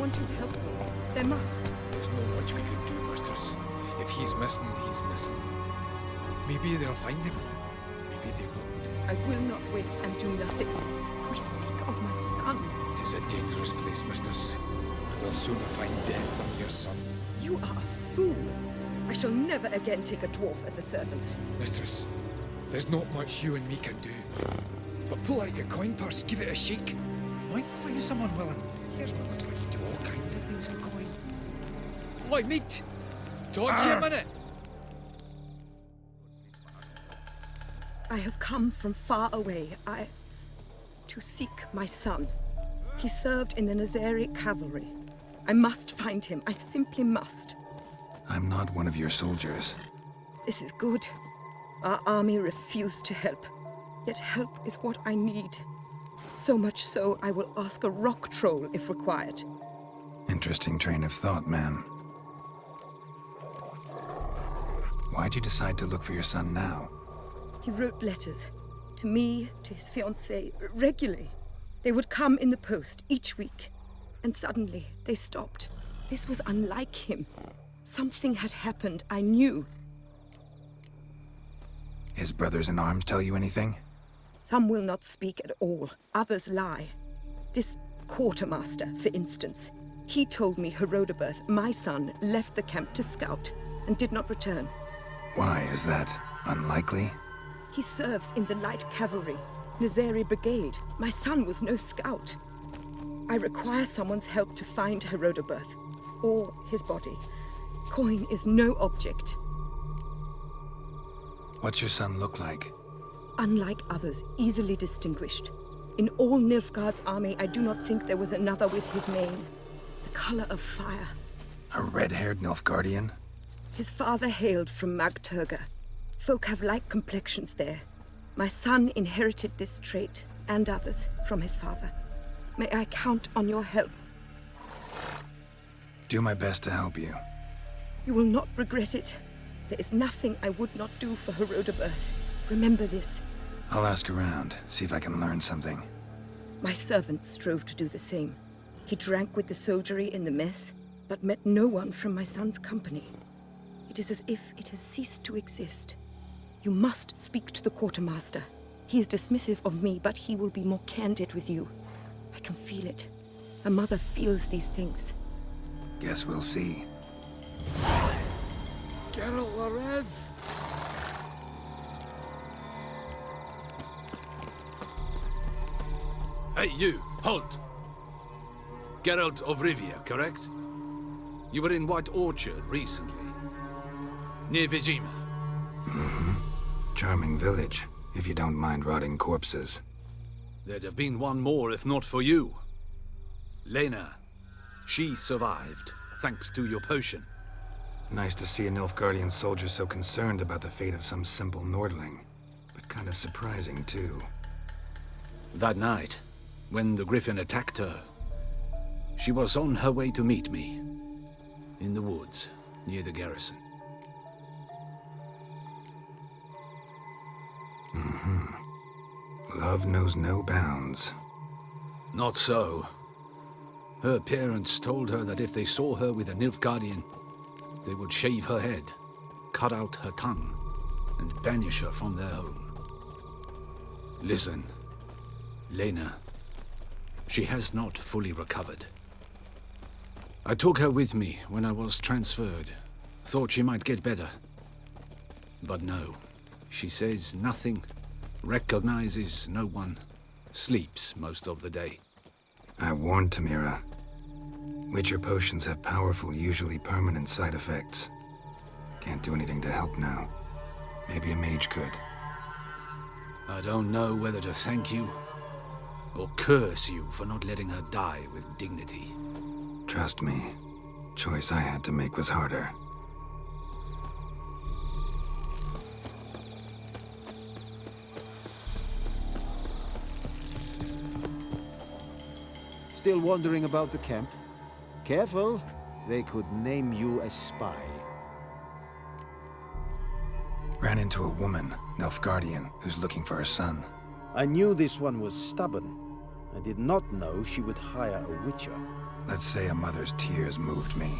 someone to help me. There must. There's not much we can do, mistress. If he's missing, he's missing. Maybe they'll find him. Maybe they won't. I will not wait and do nothing. We speak of my son. It is a dangerous place, mistress. We'll sooner find death than your son. You are a fool. I shall never again take a dwarf as a servant. Mistress, there's not much you and me can do. But pull out your coin purse, give it a shake. Might find someone willing. Here's what looks like you do all kinds of things for coin. Like meat! Dodge you a minute! I have come from far away. to seek my son. He served in the Nazari cavalry. I must find him. I simply must. I'm not one of your soldiers. This is good. Our army refused to help. Yet help is what I need. So much so, I will ask a rock troll if required. Interesting train of thought, ma'am. Why'd you decide to look for your son now? He wrote letters. To me, to his fiancée, regularly. They would come in the post each week. And suddenly, they stopped. This was unlike him. Something had happened, I knew. His brothers in arms tell you anything? Some will not speak at all. Others lie. This quartermaster, for instance. He told me Herodoberth, my son, left the camp to scout and did not return. Why is that? Unlikely? He serves in the light cavalry, Nazari brigade. My son was no scout. I require someone's help to find Herodoberth, or his body. Coin is no object. What's your son look like? Unlike others, easily distinguished. In all Nilfgaard's army, I do not think there was another with his mane. The color of fire. A red-haired Nilfgaardian? His father hailed from Magturga. Folk have light complexions there. My son inherited this trait, and others, from his father. May I count on your help? Do my best to help you. You will not regret it. There is nothing I would not do for Herodoberth. Remember this. I'll ask around, see if I can learn something. My servant strove to do the same. He drank with the soldiery in the mess, but met no one from my son's company. It is as if it has ceased to exist. You must speak to the quartermaster. He is dismissive of me, but he will be more candid with you. I can feel it. A mother feels these things. Guess we'll see. Geralt of Rivia! Hey, you! Halt! Geralt of Rivia, correct? You were in White Orchard recently. Near Vizima. Mm-hmm. Charming village, if you don't mind rotting corpses. There'd have been one more if not for you. Lena. She survived, thanks to your potion. Nice to see a Nilfgaardian soldier so concerned about the fate of some simple Nordling. But kind of surprising, too. That night, when the Griffin attacked her, she was on her way to meet me. In the woods, near the garrison. Mm-hmm. Love knows no bounds. Not so. Her parents told her that if they saw her with a Nilfgaardian, they would shave her head, cut out her tongue, and banish her from their home. Listen, Lena, she has not fully recovered. I took her with me when I was transferred. Thought she might get better. But no, she says nothing, recognizes no one, sleeps most of the day. I warned Tamira. Witcher potions have powerful, usually permanent side effects. Can't do anything to help now. Maybe a mage could. I don't know whether to thank you or curse you for not letting her die with dignity. Trust me, choice I had to make was harder. Still wondering about the camp? Careful, they could name you a spy. Ran into a woman, Nilfgaardian, who's looking for her son. I knew this one was stubborn. I did not know she would hire a witcher. Let's say a mother's tears moved me.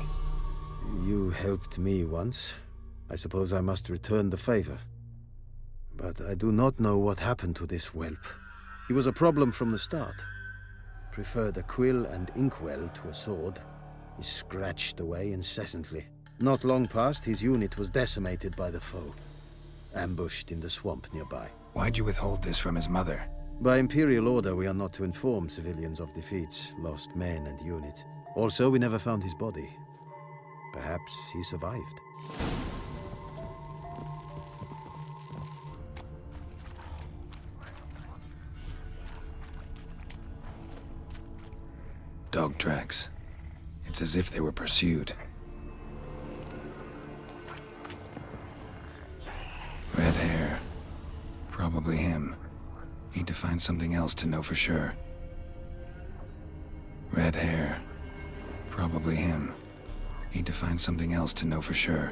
You helped me once. I suppose I must return the favor. But I do not know what happened to this whelp. He was a problem from the start. Preferred a quill and inkwell to a sword. He scratched away incessantly. Not long past, his unit was decimated by the foe, ambushed in the swamp nearby. Why'd you withhold this from his mother? By Imperial order, we are not to inform civilians of defeats, lost men and units. Also, we never found his body. Perhaps he survived. Dog tracks. It's as if they were pursued. Red hair. Probably him. Need to find something else to know for sure. Red hair. Probably him. Need to find something else to know for sure.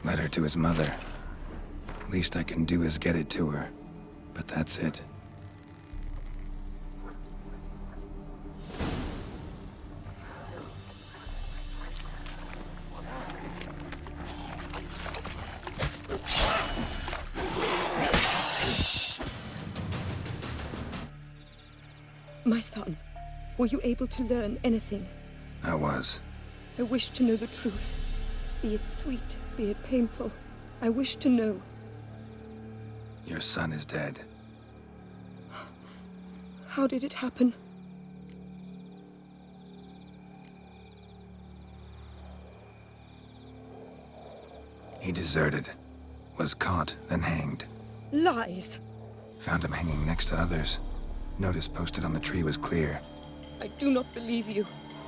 Letter to his mother. Least I can do is get it to her. But that's it. My son, were you able to learn anything? I was. I wish to know the truth. Be it sweet, be it painful. I wish to know. Your son is dead. How did it happen? He deserted. Was caught, then hanged. Lies! Found him hanging next to others. Notice posted on the tree was clear. I do not believe you.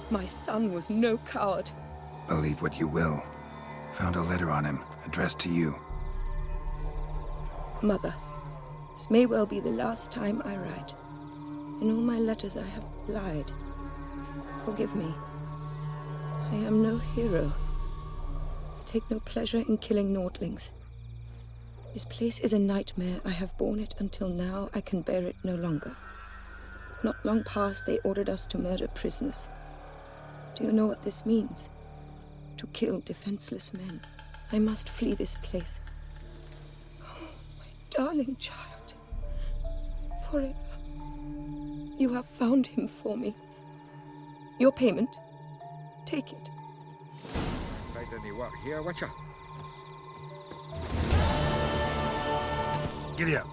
My son was no coward. Believe what you will. Found a letter on him, addressed to you. Mother, this may well be the last time I write. In all my letters I have lied. Forgive me. I am no hero. I take no pleasure in killing Nordlings. This place is a nightmare. I have borne it until now. I can bear it no longer. Not long past, they ordered us to murder prisoners. Do you know what this means? To kill defenseless men. I must flee this place. Oh, my darling child. Forever. You have found him for me. Your payment. Take it. Find any work here, Witcher? Giddy up.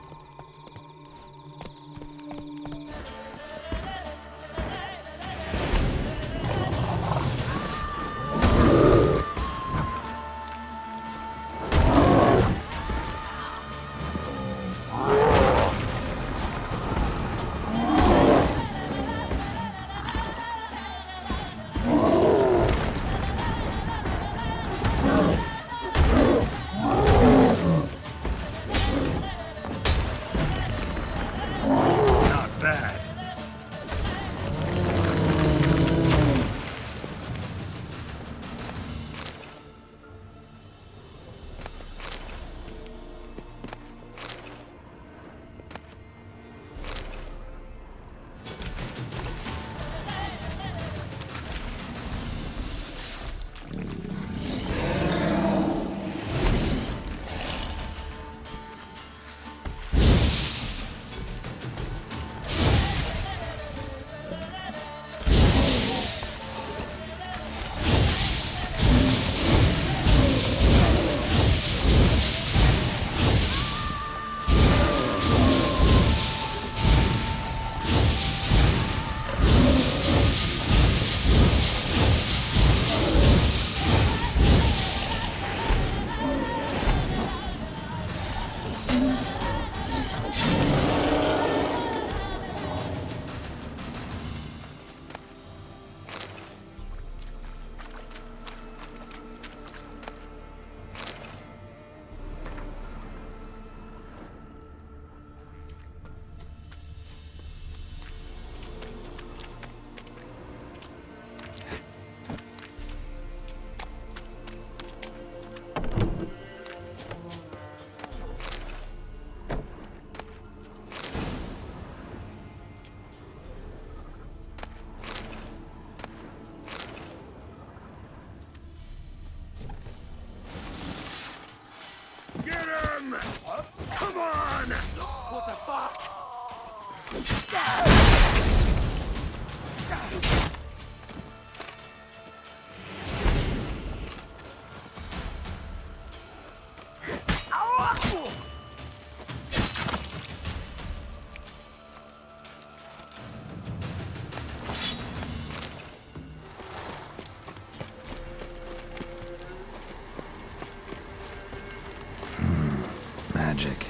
Magic.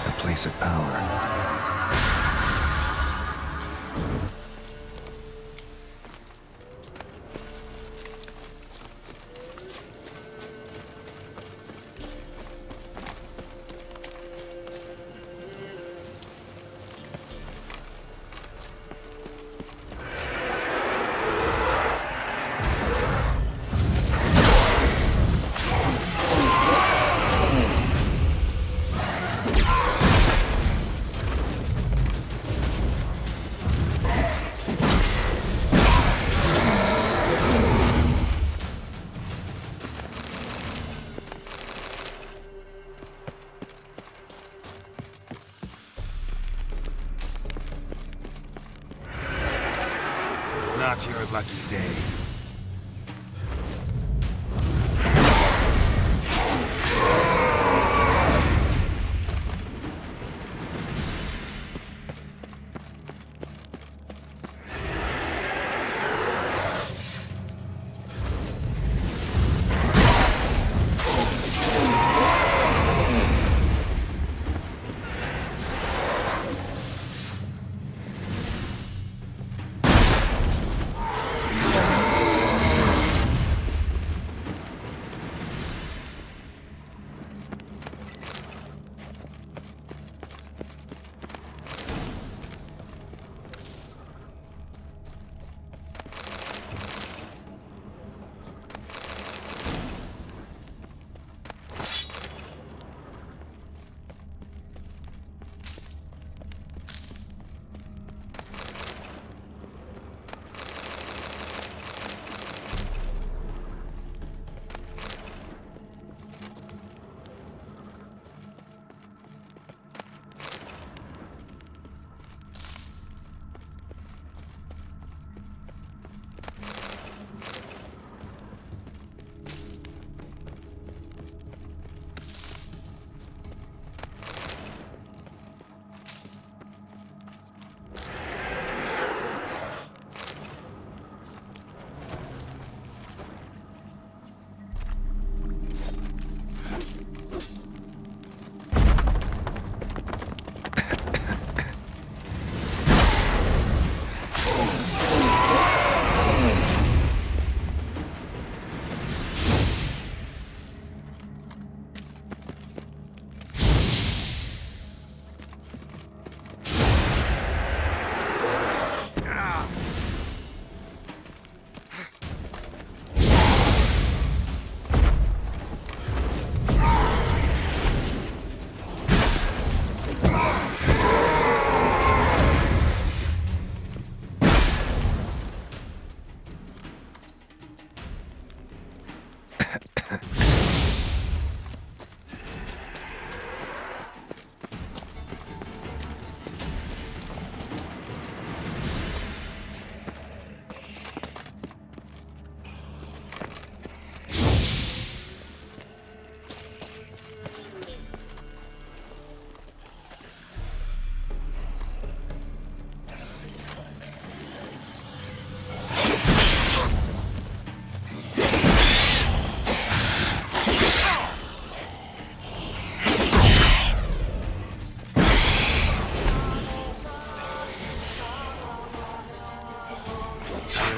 A place of power. Not your lucky day.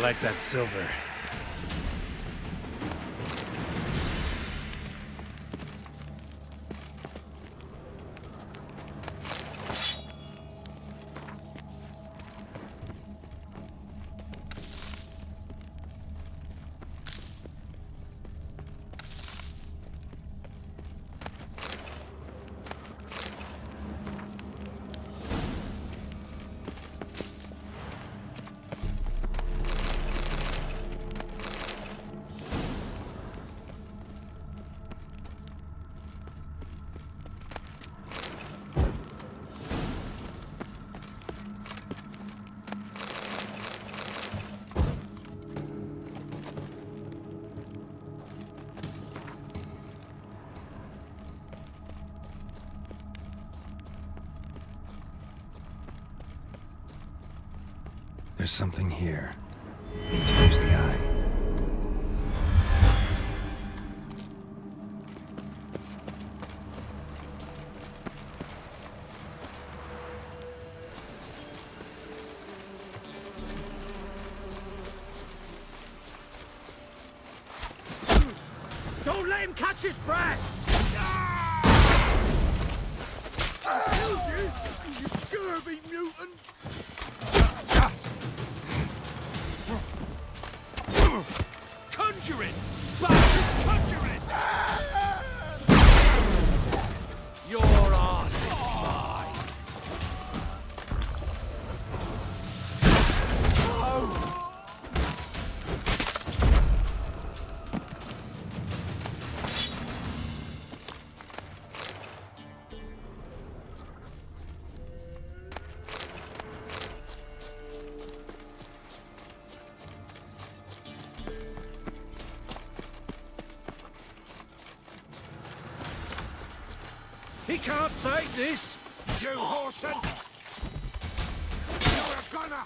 Like that silver. There's something here. Need to use the eye. Don't let him catch his breath! You scurvy mutant! Conjuring! Bastard conjuring! Your arse is mine! He can't take this! You whoreson! You're a gunner!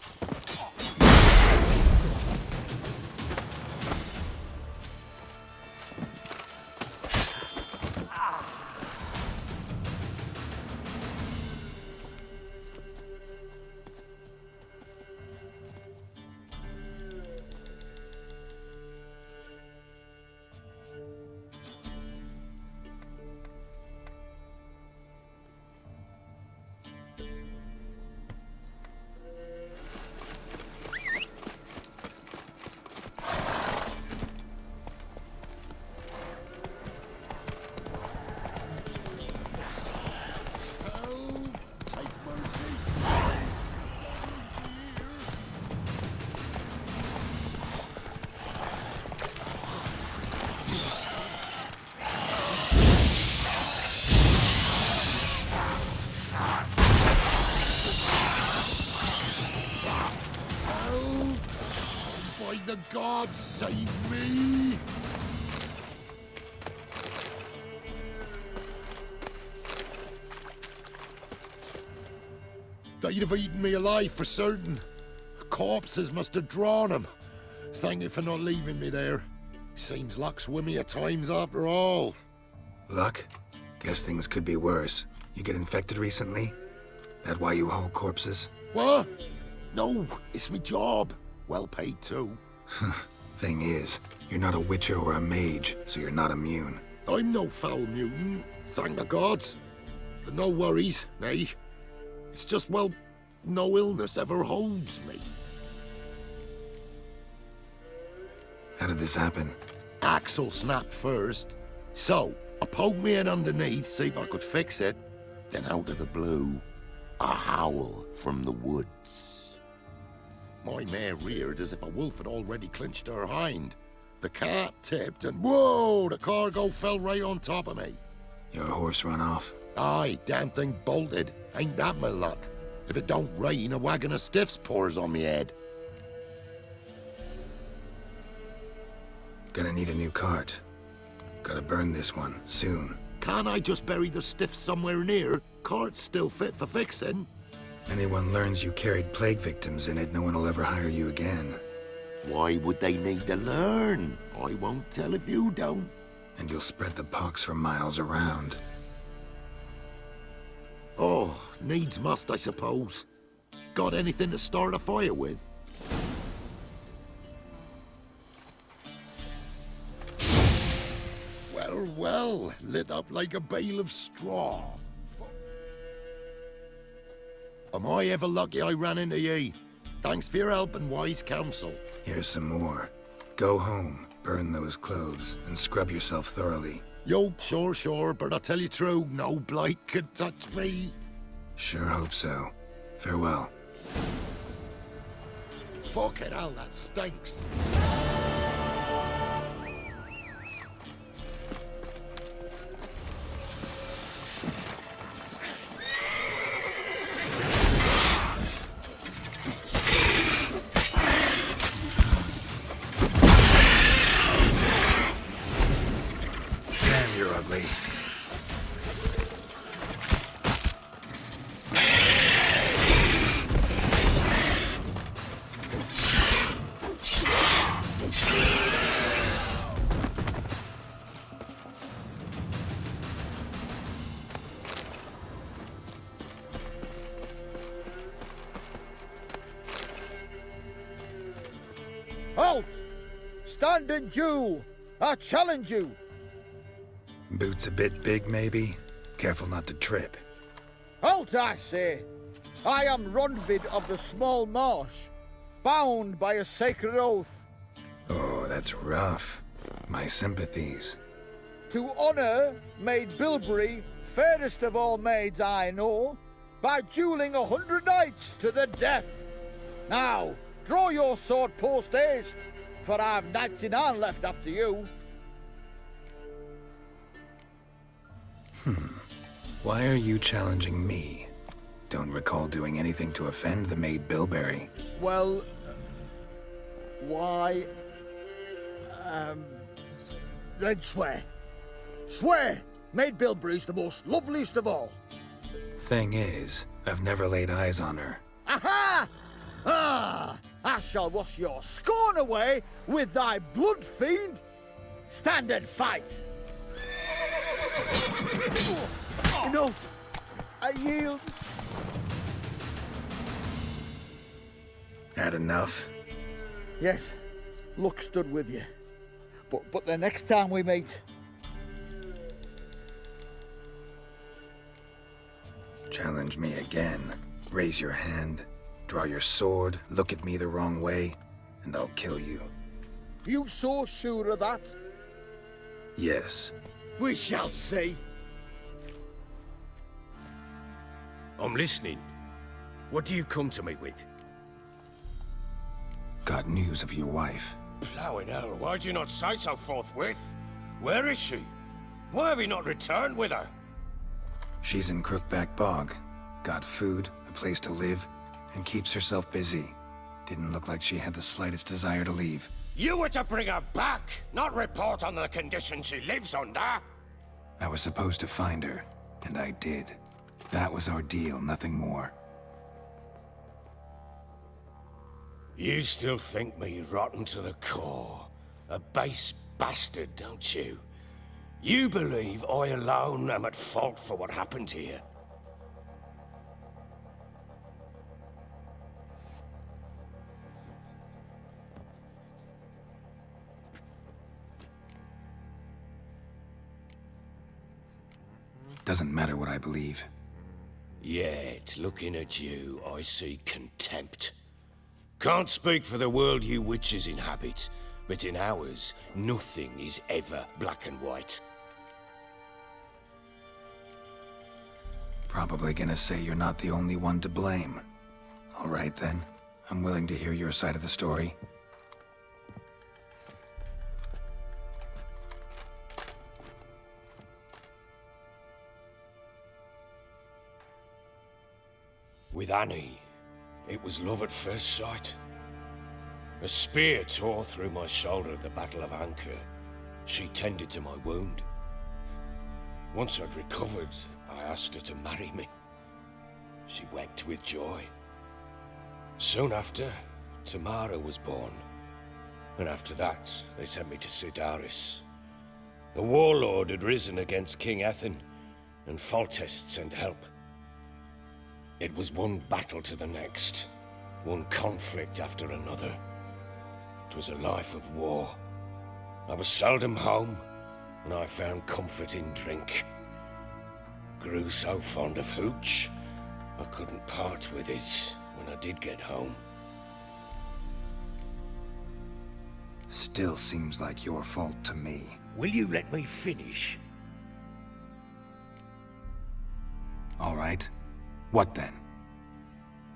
By the gods, save me! They'd have eaten me alive for certain. Corpses must have drawn them. Thank you for not leaving me there. Seems luck's with me at times after all. Luck? Guess things could be worse. You get infected recently? That why you haul corpses? What? No, it's my job. Well paid too. Thing is, you're not a witcher or a mage, so you're not immune. I'm no foul mutant, thank the gods. But no worries, nay. It's just, well, no illness ever holds me. How did this happen? Axle snapped first. So, I poked me in underneath, see if I could fix it. Then out of the blue, a howl from the woods. My mare reared as if a wolf had already clinched her hind. The cart tipped and whoa, the cargo fell right on top of me. Your horse run off? Aye, damn thing bolted. Ain't that my luck? If it don't rain, a wagon of stiffs pours on me head. Gonna need a new cart. Gotta burn this one, soon. Can't I just bury the stiffs somewhere near? Cart's still fit for fixing. Anyone learns you carried plague victims in it, no one will ever hire you again. Why would they need to learn? I won't tell if you don't. And you'll spread the pox for miles around. Oh, needs must, I suppose. Got anything to start a fire with? Well, well, lit up like a bale of straw. Am I ever lucky I ran into ye? Thanks for your help and wise counsel. Here's some more. Go home, burn those clothes, and scrub yourself thoroughly. Yo, sure, but I tell you true, no blight could touch me. Sure hope so. Farewell. Fucking hell, that stinks. Damn, you're ugly. Halt! Stand and duel! I challenge you! Boots a bit big, maybe? Careful not to trip. Halt, I say! I am Ronvid of the Small Marsh, bound by a sacred oath. Oh, that's rough. My sympathies. To honour Maid Bilberry, fairest of all maids I know, by duelling 100 knights to the death. Now, draw your sword post haste, for I've knights in hand left after you. Why are you challenging me? Don't recall doing anything to offend the Maid Bilberry. Well, why... then swear. Swear! Maid Bilberry's the most loveliest of all. Thing is, I've never laid eyes on her. Aha! Ah! I shall wash your scorn away with thy blood, fiend! Stand and fight! Enough! I yield! Had enough? Yes, luck stood with you. But the next time we meet... Challenge me again. Raise your hand, draw your sword, look at me the wrong way, and I'll kill you. You so sure of that? Yes. We shall see. I'm listening. What do you come to me with? Got news of your wife. Plowing hell, why'd you not say so forthwith? Where is she? Why have you not returned with her? She's in Crookback Bog. Got food, a place to live, and keeps herself busy. Didn't look like she had the slightest desire to leave. You were to bring her back, not report on the condition she lives under. I was supposed to find her, and I did. That was our deal, nothing more. You still think me rotten to the core. A base bastard, don't you? You believe I alone am at fault for what happened here. Doesn't matter what I believe. Yet, looking at you, I see contempt. Can't speak for the world you witches inhabit, but in ours, nothing is ever black and white. Probably gonna say you're not the only one to blame. All right then, I'm willing to hear your side of the story. With Annie, it was love at first sight. A spear tore through my shoulder at the Battle of Anchor. She tended to my wound. Once I'd recovered, I asked her to marry me. She wept with joy. Soon after, Tamara was born. And after that, they sent me to Sidaris. A warlord had risen against King Ethan, and Foltest sent help. It was one battle to the next, one conflict after another. It was a life of war. I was seldom home, and I found comfort in drink. Grew so fond of hooch, I couldn't part with it when I did get home. Still seems like your fault to me. Will you let me finish? All right. What then?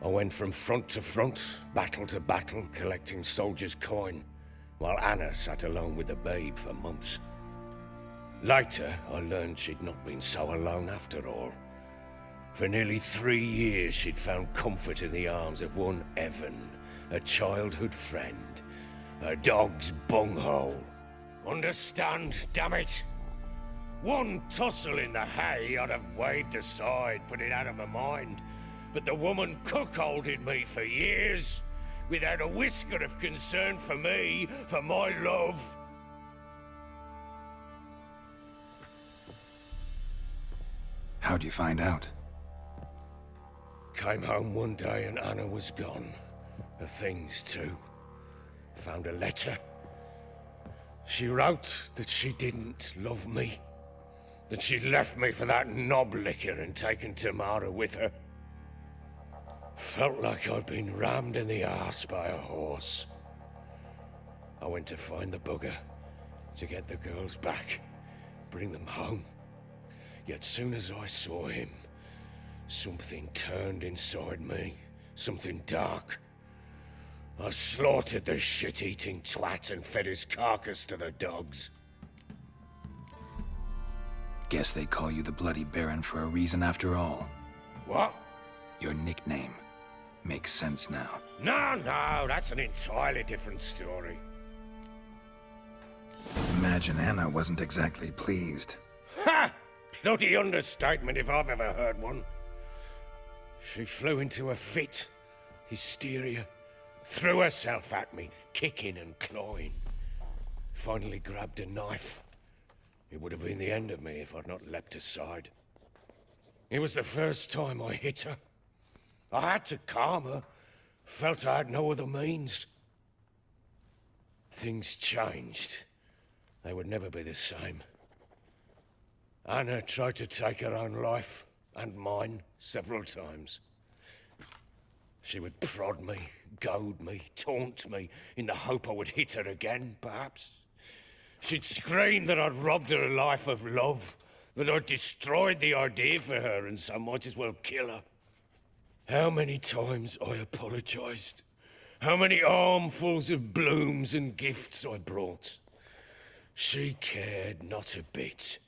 I went from front to front, battle to battle, collecting soldiers' coin, while Anna sat alone with the babe for months. Later, I learned she'd not been so alone after all. For nearly 3 years, she'd found comfort in the arms of one Evan, a childhood friend, a dog's bunghole. Understand, damn it? One tussle in the hay I'd have waved aside, put it out of my mind. But the woman cuckolded me for years, without a whisker of concern for me, for my love. How'd you find out? Came home one day and Anna was gone. Her things too. Found a letter. She wrote that she didn't love me. That she'd left me for that knob licker and taken Tamara with her. Felt like I'd been rammed in the arse by a horse. I went to find the bugger, to get the girls back, bring them home. Yet soon as I saw him, something turned inside me, something dark. I slaughtered the shit-eating twat and fed his carcass to the dogs. Guess they call you the Bloody Baron for a reason after all. What? Your nickname. Makes sense now. No, that's an entirely different story. Imagine Anna wasn't exactly pleased. Ha! Bloody understatement if I've ever heard one. She flew into a fit. Hysteria. Threw herself at me, kicking and clawing. Finally grabbed a knife. It would have been the end of me if I'd not leapt aside. It was the first time I hit her. I had to calm her. Felt I had no other means. Things changed. They would never be the same. Anna tried to take her own life, and mine, several times. She would prod me, goad me, taunt me, in the hope I would hit her again, perhaps. She'd scream that I'd robbed her a life of love, that I'd destroyed the idea for her, and so might as well kill her. How many times I apologized. How many armfuls of blooms and gifts I brought. She cared not a bit.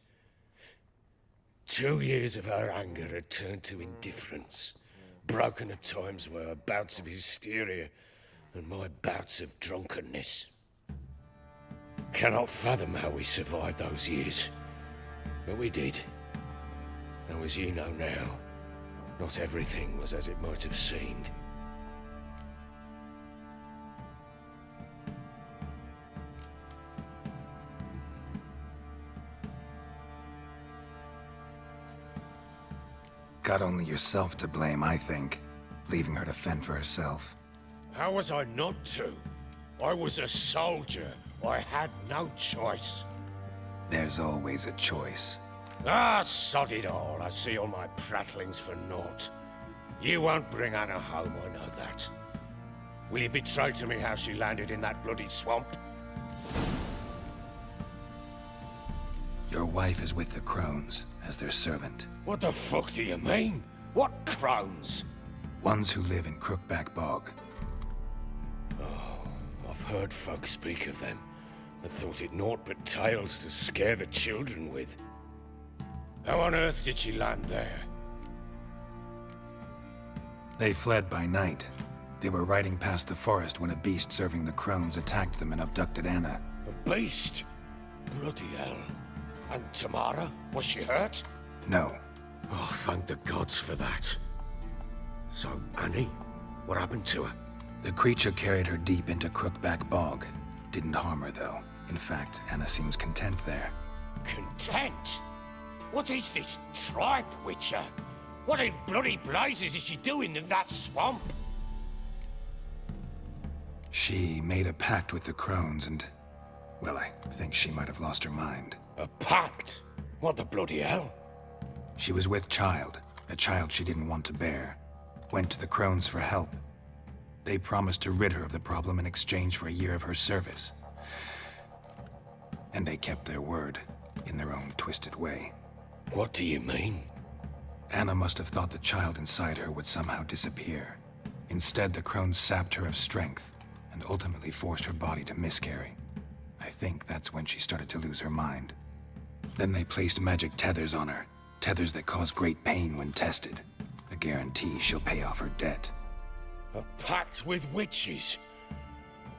2 years of her anger had turned to indifference, broken at times by her bouts of hysteria and my bouts of drunkenness. Cannot fathom how we survived those years, but we did. And as you know now, not everything was as it might have seemed. Got only yourself to blame, I think. Leaving her to fend for herself. How was I not to? I was a soldier. I had no choice. There's always a choice. Ah, sod it all. I see all my prattlings for naught. You won't bring Anna home, I know that. Will you betray to me how she landed in that bloody swamp? Your wife is with the Crones, as their servant. What the fuck do you mean? What Crones? Ones who live in Crookback Bog. Oh, I've heard folk speak of them, but thought it naught but tales to scare the children with. How on earth did she land there? They fled by night. They were riding past the forest when a beast serving the Crones attacked them and abducted Anna. A beast? Bloody hell. And Tamara? Was she hurt? No. Oh, thank the gods for that. So, Annie? What happened to her? The creature carried her deep into Crookback Bog. Didn't harm her, though. In fact, Anna seems content there. Content? What is this tripe, Witcher? What in bloody blazes is she doing in that swamp? She made a pact with the Crones and... well, I think she might have lost her mind. A pact? What the bloody hell? She was with child, a child she didn't want to bear. Went to the Crones for help. They promised to rid her of the problem in exchange for a year of her service. And they kept their word, in their own twisted way. What do you mean? Anna must have thought the child inside her would somehow disappear. Instead, the Crones sapped her of strength, and ultimately forced her body to miscarry. I think that's when she started to lose her mind. Then they placed magic tethers on her, tethers that cause great pain when tested. A guarantee she'll pay off her debt. A pact with witches?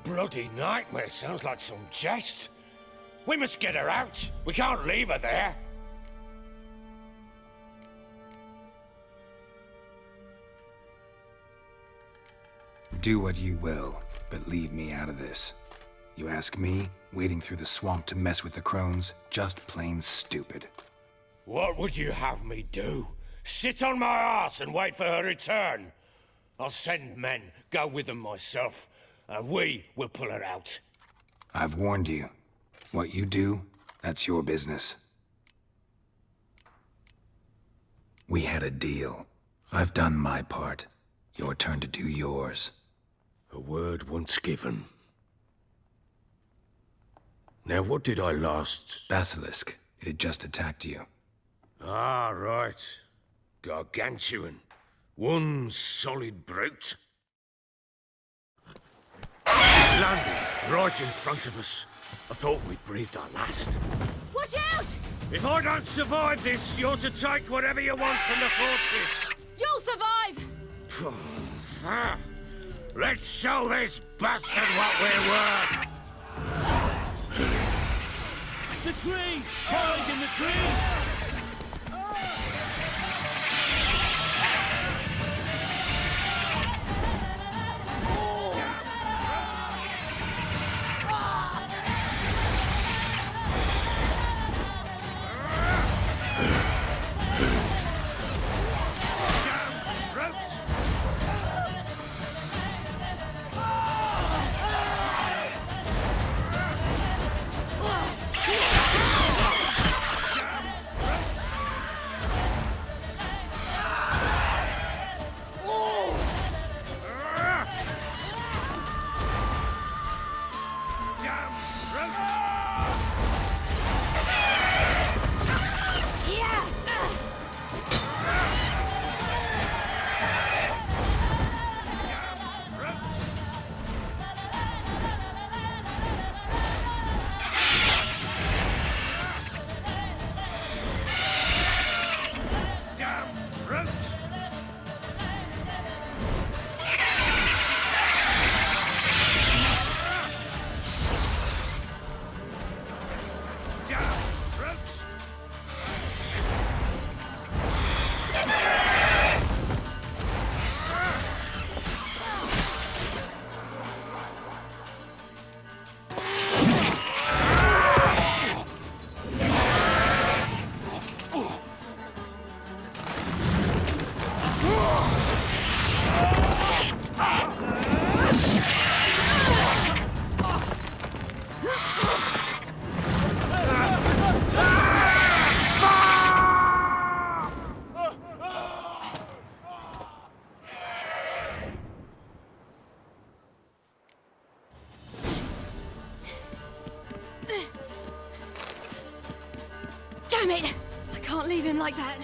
Bloody nightmare, sounds like some jest. We must get her out. We can't leave her there. Do what you will, but leave me out of this. You ask me, wading through the swamp to mess with the Crones, just plain stupid. What would you have me do? Sit on my ass and wait for her return? I'll send men, go with them myself. and we will pull her out. I've warned you. What you do, that's your business. We had a deal. I've done my part. Your turn to do yours. A word once given. Now, what did I last... Basilisk. It had just attacked you. Ah, right. Gargantuan. One solid brute. Landed right in front of us. I thought we'd breathed our last. Watch out! If I don't survive this, you're to take whatever you want from the fortress. You'll survive! Let's show this bastard what we're worth! The trees! Hide in the trees! Damn it! I can't leave him like that.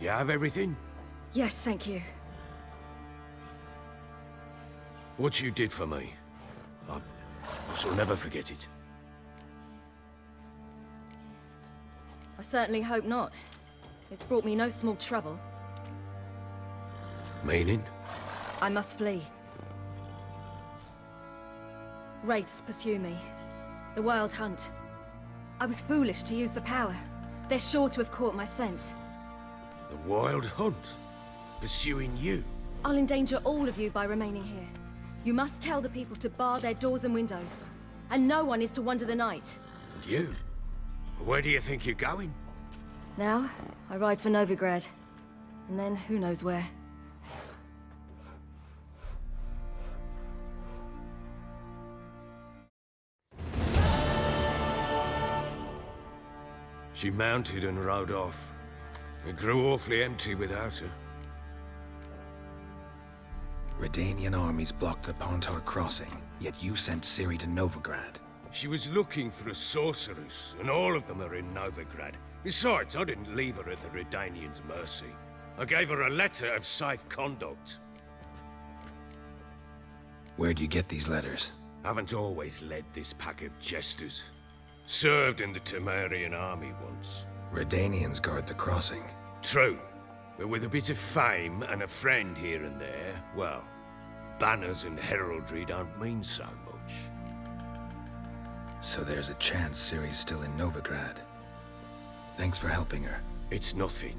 You have everything? Yes, thank you. What you did for me, I shall never forget it. I certainly hope not. It's brought me no small trouble. Meaning? I must flee. Wraiths pursue me. The Wild Hunt. I was foolish to use the power. They're sure to have caught my scent. The Wild Hunt? Pursuing you? I'll endanger all of you by remaining here. You must tell the people to bar their doors and windows. And no one is to wander the night. And you? Where do you think you're going? Now, I ride for Novigrad. And then, who knows where. She mounted and rode off. It grew awfully empty without her. Redanian armies blocked the Pontar crossing, yet you sent Ciri to Novigrad. She was looking for a sorceress, and all of them are in Novigrad. Besides, I didn't leave her at the Redanians' mercy. I gave her a letter of safe conduct. Where'd you get these letters? Haven't always led this pack of jesters. Served in the Temerian army once. Redanians guard the crossing. True. But with a bit of fame and a friend here and there, well, banners and heraldry don't mean so much. So there's a chance Ciri's still in Novigrad. Thanks for helping her. It's nothing.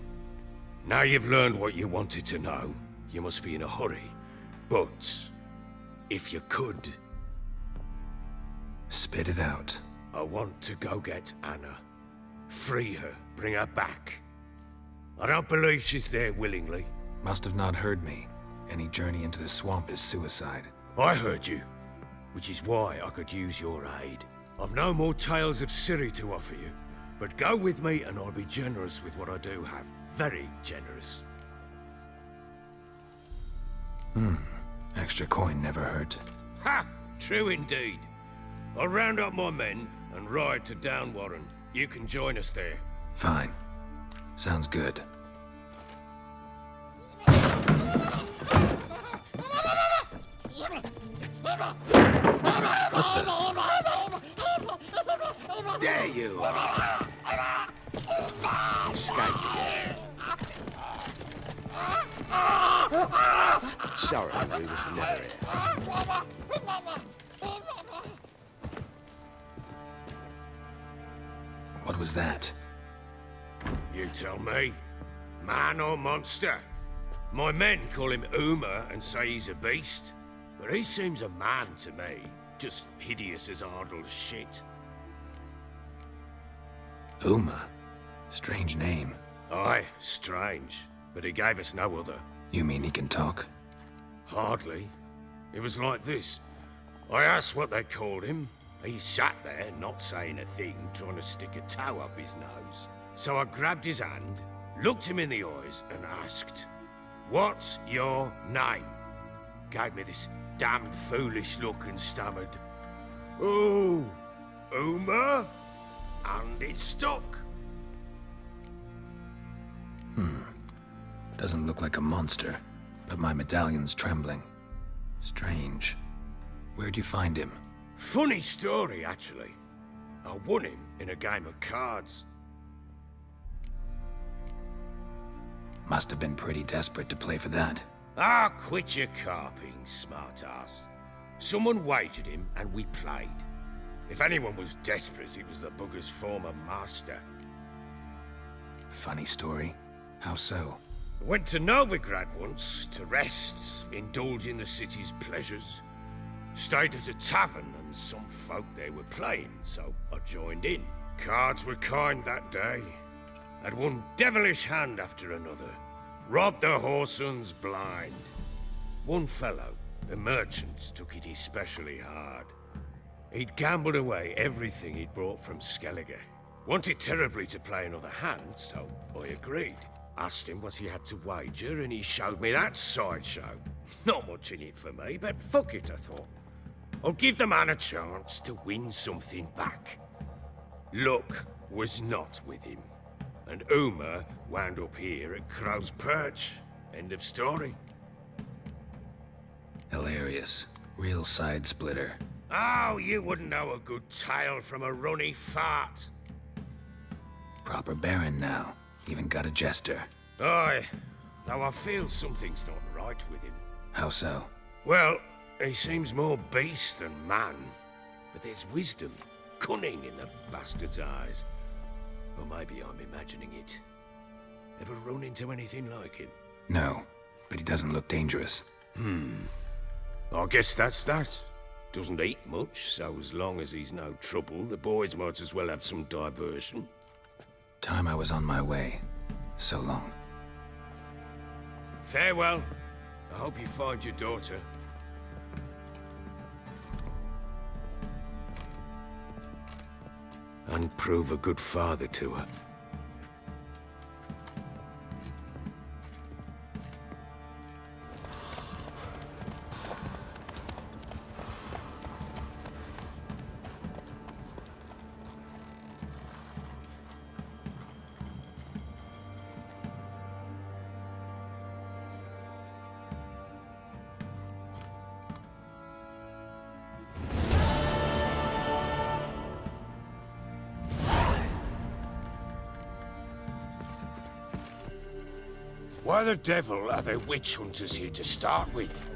Now you've learned what you wanted to know, you must be in a hurry. But, if you could... Spit it out. I want to go get Anna. Free her, bring her back. I don't believe she's there willingly. Must have not heard me. Any journey into the swamp is suicide. I heard you, which is why I could use your aid. I've no more tales of Ciri to offer you, but go with me and I'll be generous with what I do have. Very generous. Extra coin never hurt. Ha! True indeed. I'll round up my men and ride to Downwarren. You can join us there. Fine. Sounds good. There you are. Escaped again. Sorry, we was never here. What was that? You tell me. Man or monster? My men call him Uma and say he's a beast, but he seems a man to me. Just hideous as Ardle's shit. Uma? Strange name. Aye, strange. But he gave us no other. You mean he can talk? Hardly. It was like this. I asked what they called him. He sat there, not saying a thing, trying to stick a toe up his nose. So I grabbed his hand, looked him in the eyes, and asked, "What's your name?" Gave me this damned foolish look and stammered, "Oh, Uma?" And it stuck. Doesn't look like a monster, but my medallion's trembling. Strange. Where'd you find him? Funny story, actually. I won him in a game of cards. Must have been pretty desperate to play for that. Ah, quit your carping, smart-ass. Someone wagered him, and we played. If anyone was desperate, it was the bugger's former master. Funny story. How so? Went to Novigrad once, to rest, indulge in the city's pleasures. Stayed at a tavern, and some folk there were playing, so I joined in. Cards were kind that day. Had one devilish hand after another. Robbed the whoresons blind. One fellow, a merchant, took it especially hard. He'd gambled away everything he'd brought from Skellige. Wanted terribly to play another hand, so I agreed. Asked him what he had to wager, and he showed me that sideshow. Not much in it for me, but fuck it, I thought. I'll give the man a chance to win something back. Luck was not with him, and Uma wound up here at Crow's Perch. End of story. Hilarious. Real side splitter. Oh, you wouldn't know a good tale from a runny fart. Proper baron now. Even got a jester. Aye, though I feel something's not right with him. How so? Well, he seems more beast than man, but there's wisdom. cunning in the bastard's eyes. Or maybe I'm imagining it. Ever run into anything like him? No, but he doesn't look dangerous. I guess that's that. Doesn't eat much, so as long as he's no trouble, the boys might as well have some diversion. Time I was on my way. So long. Farewell. I hope you find your daughter. And prove a good father to her. Why the devil are there witch hunters here to start with?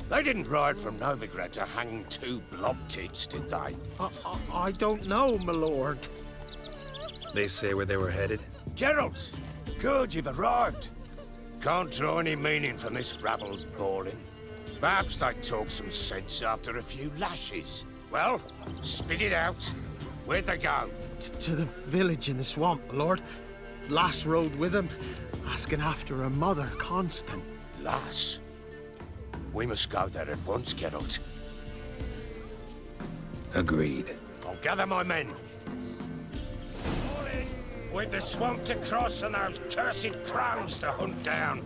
They didn't ride from Novigrad to hang two blob tits, did they? I don't know, my lord. They say where they were headed? Geralt! Good, you've arrived. Can't draw any meaning from this rabble's bawling. Perhaps they talk some sense after a few lashes. Well, spit it out. Where'd they go? To the village in the swamp, my lord. Lass rode with him, asking after her mother, Constant. Lass? We must go there at once, Geralt. Agreed. I'll gather my men. We've the swamp to cross and those cursed crowns to hunt down.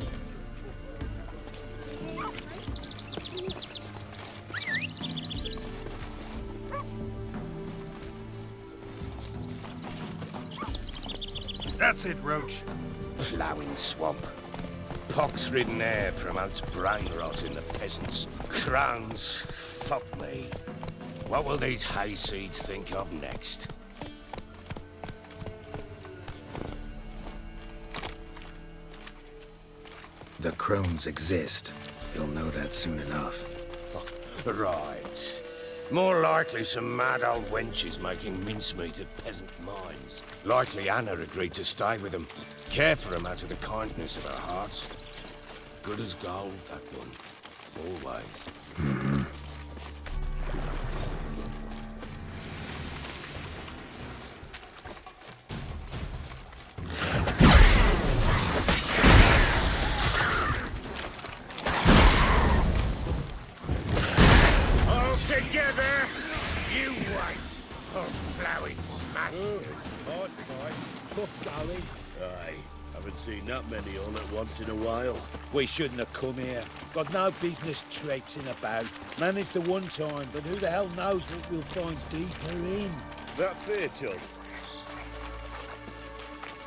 That's it, Roach. Ploughing swamp. Pox-ridden air promotes brain rot in the peasants. Crowns, fuck me. What will these hayseeds think of next? The crones exist. You'll know that soon enough. Right. More likely some mad old wenches making mincemeat of peasant minds. Likely Anna agreed to stay with them. Care for them out of the kindness of her heart. Good as gold, that one. Always. All together, you wait. Plowing smash. Hard fight, tough going. Aye, haven't seen that many on at once in a while. We shouldn't have come here. Got no business traipsing about. Managed the one time, but who the hell knows what we'll find deeper in. That fair, John?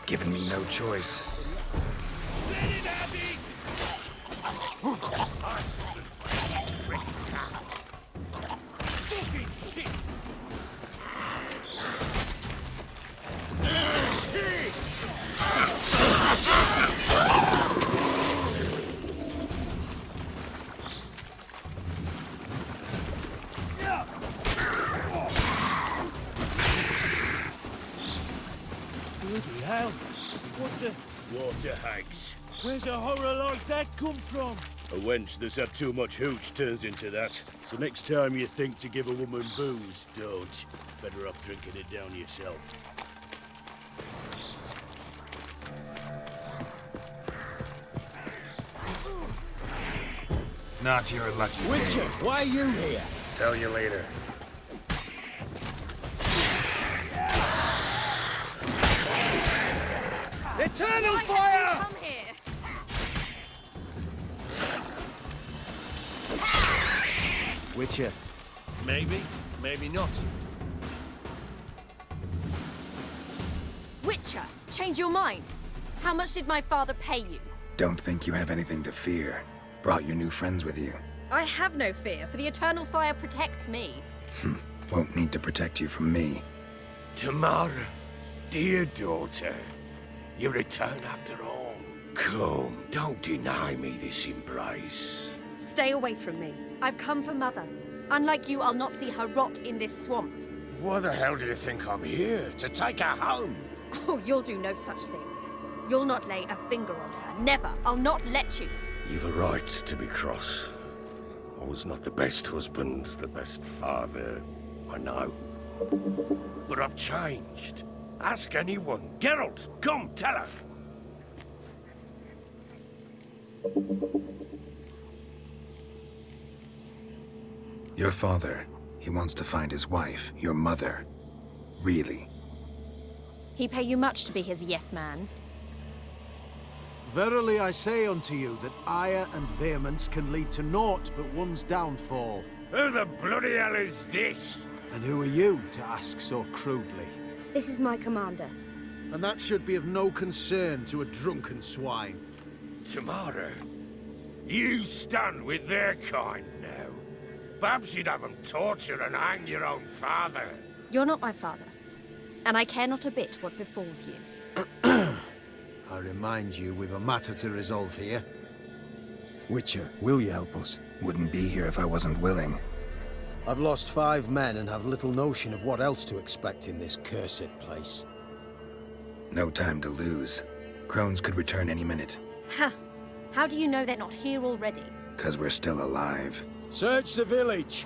Given me no choice. Let it have it! Fucking shit! Bloody hell! What the... Water hags. Where's a horror like that come from? A wench that's had too much hooch turns into that. So next time you think to give a woman booze, don't. Better off drinking it down yourself. Not your lucky day. Witcher, why are you here? Tell you later. Eternal fire! Come here. Witcher. Maybe, maybe not. Witcher, change your mind. How much did my father pay you? Don't think you have anything to fear. Brought your new friends with you. I have no fear, for the eternal fire protects me. Won't need to protect you from me. Tamara, dear daughter, you return after all. Come, don't deny me this embrace. Stay away from me. I've come for Mother. Unlike you, I'll not see her rot in this swamp. Why the hell do you think I'm here? To take her home? Oh, you'll do no such thing. You'll not lay a finger on her. Never. I'll not let you. You've a right to be cross. I was not the best husband, the best father, I know. But I've changed. Ask anyone. Geralt, come, tell her. Your father, he wants to find his wife, your mother. Really? He pay you much to be his yes man. Verily I say unto you that ire and vehemence can lead to naught but one's downfall. Who the bloody hell is this? And who are you to ask so crudely? This is my commander. And that should be of no concern to a drunken swine. Tomorrow, you stand with their kind now. Perhaps you'd have them torture and hang your own father. You're not my father, and I care not a bit what befalls you. I remind you, we've a matter to resolve here. Witcher, will you help us? Wouldn't be here if I wasn't willing. I've lost 5 men and have little notion of what else to expect in this cursed place. No time to lose. Crones could return any minute. Ha! How do you know they're not here already? 'Cause we're still alive. Search the village!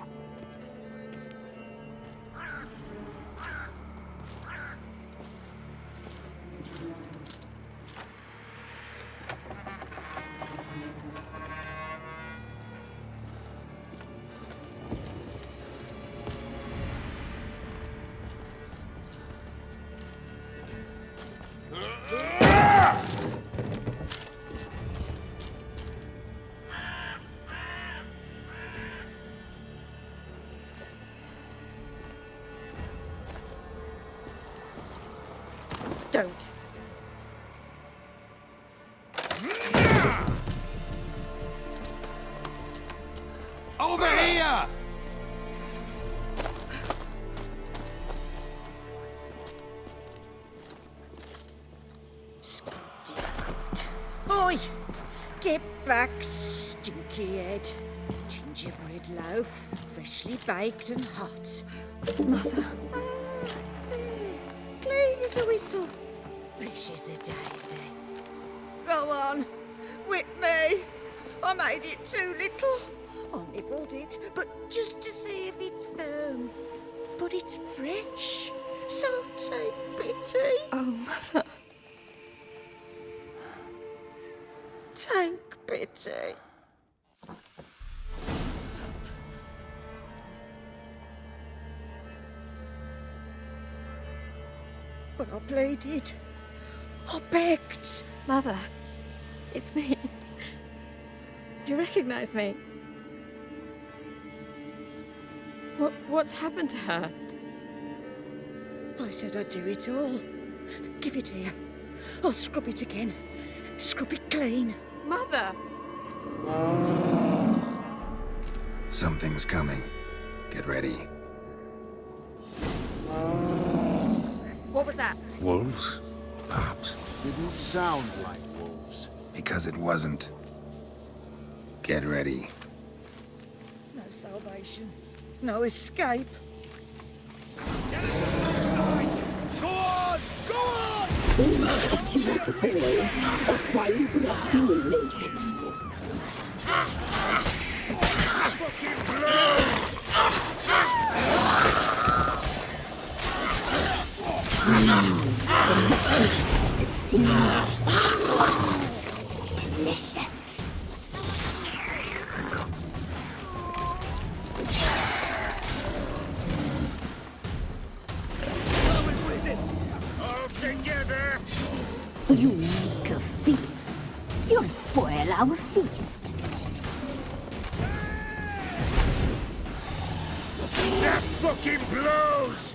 Don't. Over here! Oi! Get back, stinky head. Gingerbread loaf, freshly baked and hot. Mother. Clean as a whistle, fresh as a daisy. Go on, whip me. I made it too little. I nibbled it, but just to see if it's firm. But it's fresh, so take pity. Oh, Mother. Take pity. But I pleaded. I begged. Mother, it's me. Do you recognize me? What's happened to her? I said I'd do it all. Give it here. I'll scrub it again. Scrub it clean. Mother! Something's coming. Get ready. What was that? Wolves? Perhaps. Didn't sound like wolves. Because it wasn't. Get ready. No salvation. No escape. Go on! Go on! Fucking blows! Delicious. All together! You make a feast. You'll spoil our feast. That fucking blows!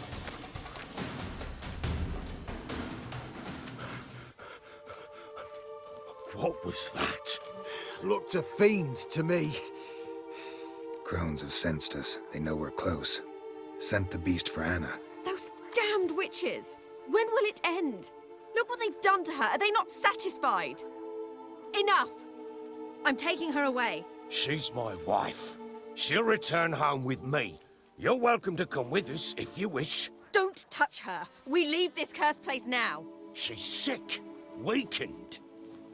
What was that? Looked a fiend to me. Crones have sensed us. They know we're close. Sent the beast for Anna. Those damned witches! When will it end? Look what they've done to her. Are they not satisfied? Enough! I'm taking her away. She's my wife. She'll return home with me. You're welcome to come with us if you wish. Don't touch her. We leave this cursed place now. She's sick, weakened.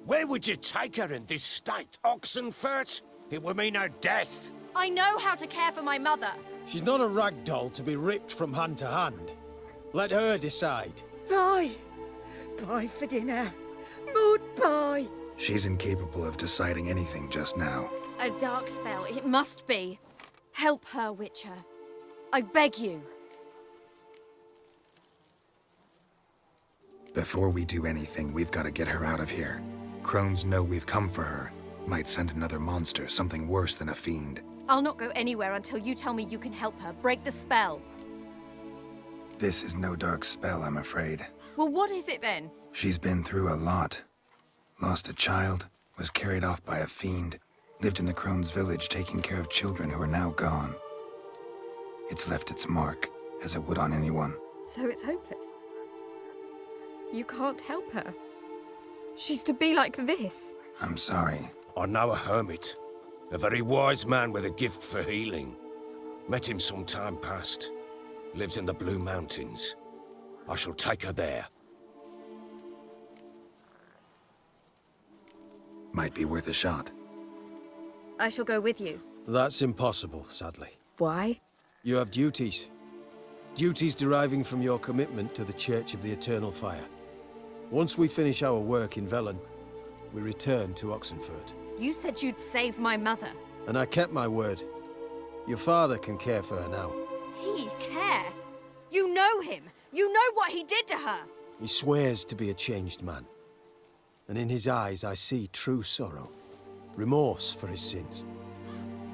Where would you take her in this state? Oxenfurt? It would mean her death. I know how to care for my mother. She's not a rag doll to be ripped from hand to hand. Let her decide. Bye. Bye for dinner. Mud pie. She's incapable of deciding anything just now. A dark spell, it must be. Help her, Witcher. I beg you. Before we do anything, we've got to get her out of here. Crones know we've come for her. Might send another monster, something worse than a fiend. I'll not go anywhere until you tell me you can help her. Break the spell. This is no dark spell, I'm afraid. Well, what is it then? She's been through a lot. Lost a child, was carried off by a fiend, lived in the Crone's village taking care of children who are now gone. It's left its mark, as it would on anyone. So it's hopeless. You can't help her. She's to be like this. I'm sorry. I know a hermit. A very wise man with a gift for healing. Met him some time past. Lives in the Blue Mountains. I shall take her there. Might be worth a shot. I shall go with you. That's impossible, sadly. Why? You have duties. Duties deriving from your commitment to the Church of the Eternal Fire. Once we finish our work in Velen, we return to Oxenfurt. You said you'd save my mother. And I kept my word. Your father can care for her now. He care? You know him. You know what he did to her. He swears to be a changed man. And in his eyes I see true sorrow. Remorse for his sins.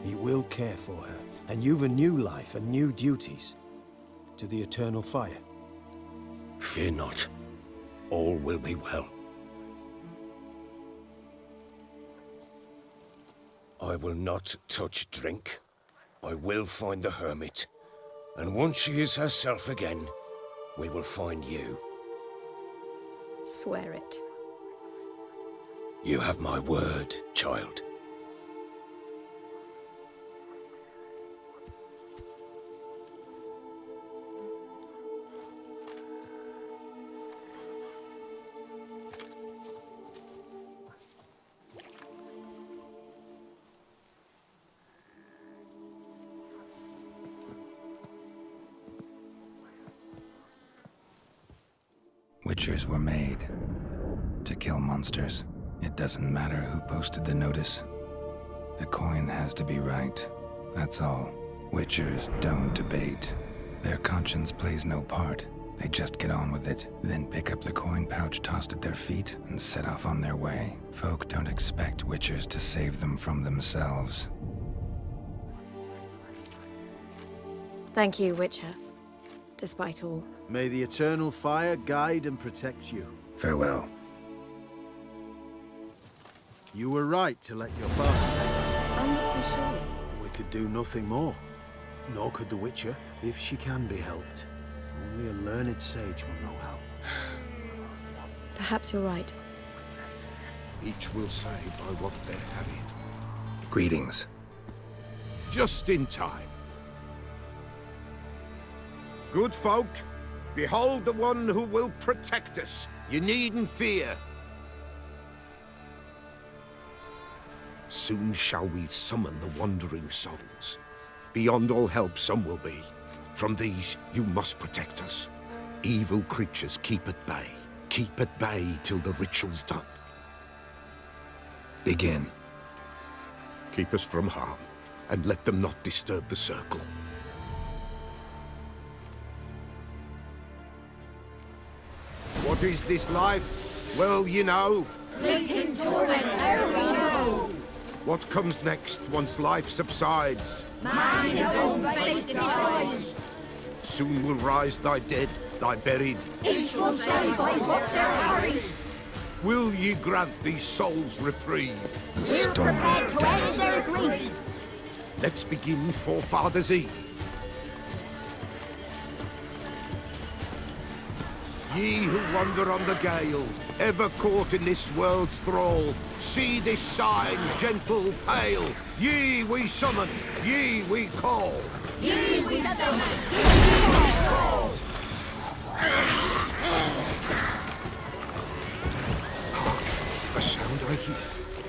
He will care for her. And you've a new life and new duties. To the Eternal Fire. Fear not. All will be well. I will not touch drink. I will find the hermit. And once she is herself again, we will find you. Swear it. You have my word, child. Witchers were made to kill monsters. It doesn't matter who posted the notice. The coin has to be right. That's all. Witchers don't debate. Their conscience plays no part. They just get on with it, then pick up the coin pouch tossed at their feet and set off on their way. Folk don't expect Witchers to save them from themselves. Thank you, Witcher. Despite all. May the Eternal Fire guide and protect you. Farewell. You were right to let your father take her. I'm not so sure. We could do nothing more. Nor could the Witcher, if she can be helped. Only a learned sage will know how. Perhaps you're right. Each will say by what they're having. Greetings. Just in time. Good folk, behold the one who will protect us. You needn't fear. Soon shall we summon the wandering souls. Beyond all help some will be. From these you must protect us. Evil creatures keep at bay. Keep at bay till the ritual's done. Begin. Keep us from harm, and let them not disturb the circle. What is this life? Well, you know. Fleeting torment, ere we know. What comes next once life subsides? Man his own fate decides. Soon will rise thy dead, thy buried. Each will say by what they're harried. Will ye grant these souls reprieve? We're prepared to end their grief. Let's begin Forefathers' Eve. Ye who wander on the gale, ever caught in this world's thrall, see this sign, gentle, pale. Ye we summon, ye we call. A sound I hear.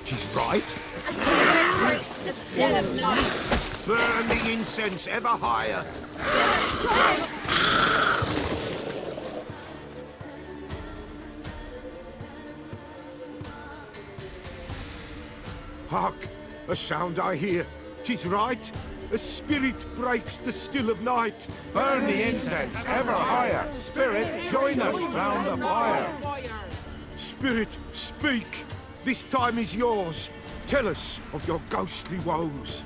'Tis right. Spirit breaks the still of night. Burn the incense ever higher. Hark! A sound I hear. 'Tis right. A spirit breaks the still of night. Burn the incense ever higher. Spirit, join us round the fire. Spirit, speak. This time is yours. Tell us of your ghostly woes.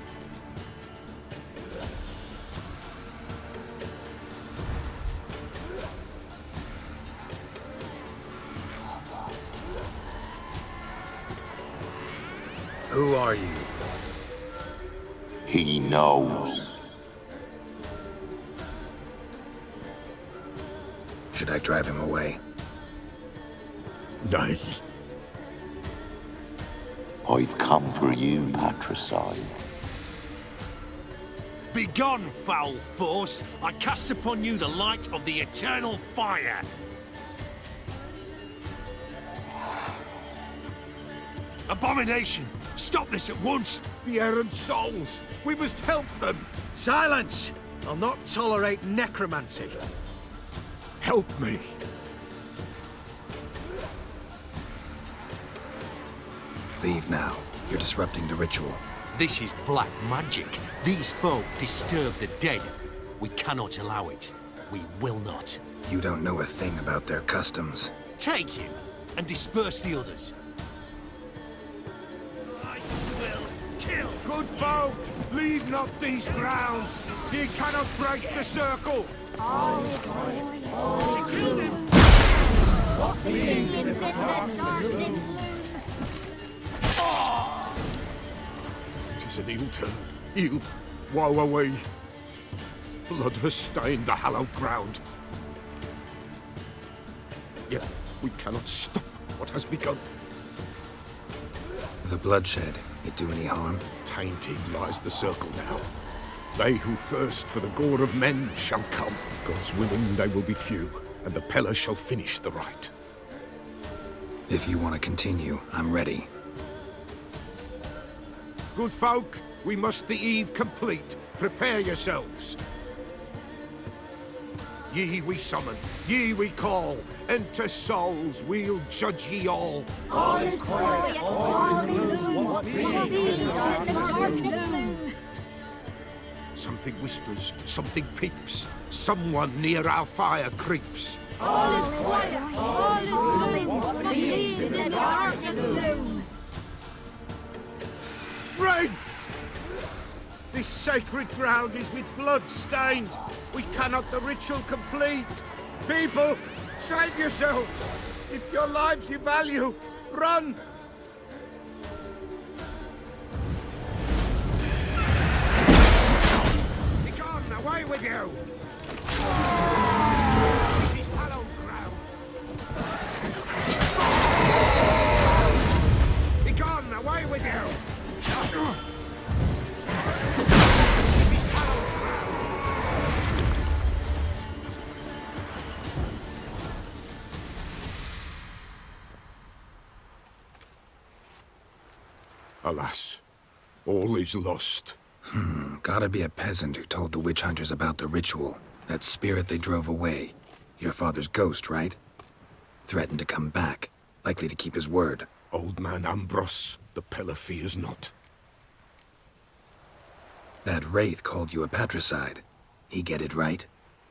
Who are you? He knows. Should I drive him away? Nay. I've come for you, patricide. Begone, foul force! I cast upon you the light of the eternal fire! Abomination! Stop this at once! The errant souls! We must help them! Silence! I'll not tolerate necromancy. Help me! Leave now. You're disrupting the ritual. This is black magic. These folk disturb the dead. We cannot allow it. We will not. You don't know a thing about their customs. Take him and disperse the others. I will kill. Good folk, leave not these grounds. Ye cannot break the circle. All is What begins in the darkness loom? Tis an ill turn. Ill. Woe away. Blood has stained the hallowed ground. Yet we cannot stop what has begun. The bloodshed, it do any harm? Tainted lies the circle now. They who thirst for the gore of men shall come. God's willing, they will be few, and the Peller shall finish the rite. If you want to continue, I'm ready. Good folk, we must the eve complete. Prepare yourselves. Ye we summon, ye we call. Enter souls, we'll judge ye all. All is quiet, all is gloom. What begins in the darkness loom? Something whispers, something peeps. Someone near our fire creeps. All is quiet, all is gloom. What begins in the darkness loom? Wraiths! This sacred ground is with blood stained. We cannot the ritual complete. People, save yourselves. If your lives you value, run! Begone, away with you! This is hallowed ground. Begone, away with you! This is hallowed ground. Alas, all is lost. Gotta be a peasant who told the witch hunters about the ritual. That spirit they drove away. Your father's ghost, right? Threatened to come back. Likely to keep his word. Old man Ambros, the Peller fears not. That wraith called you a patricide. He get it right?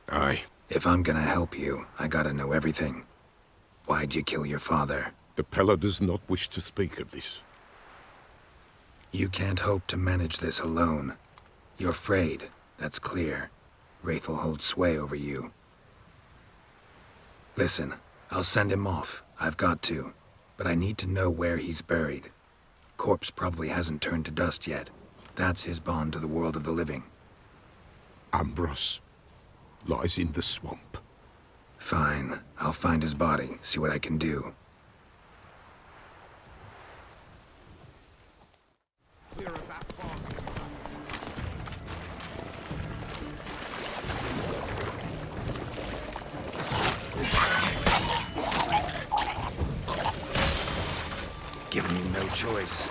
Aye. If I'm gonna help you, I gotta know everything. Why'd you kill your father? The Peller does not wish to speak of this. You can't hope to manage this alone. You're afraid, that's clear. Wraith will hold sway over you. Listen, I'll send him off. I've got to. But I need to know where he's buried. Corpse probably hasn't turned to dust yet. That's his bond to the world of the living. Ambros lies in the swamp. Fine. I'll find his body, see what I can do. choice.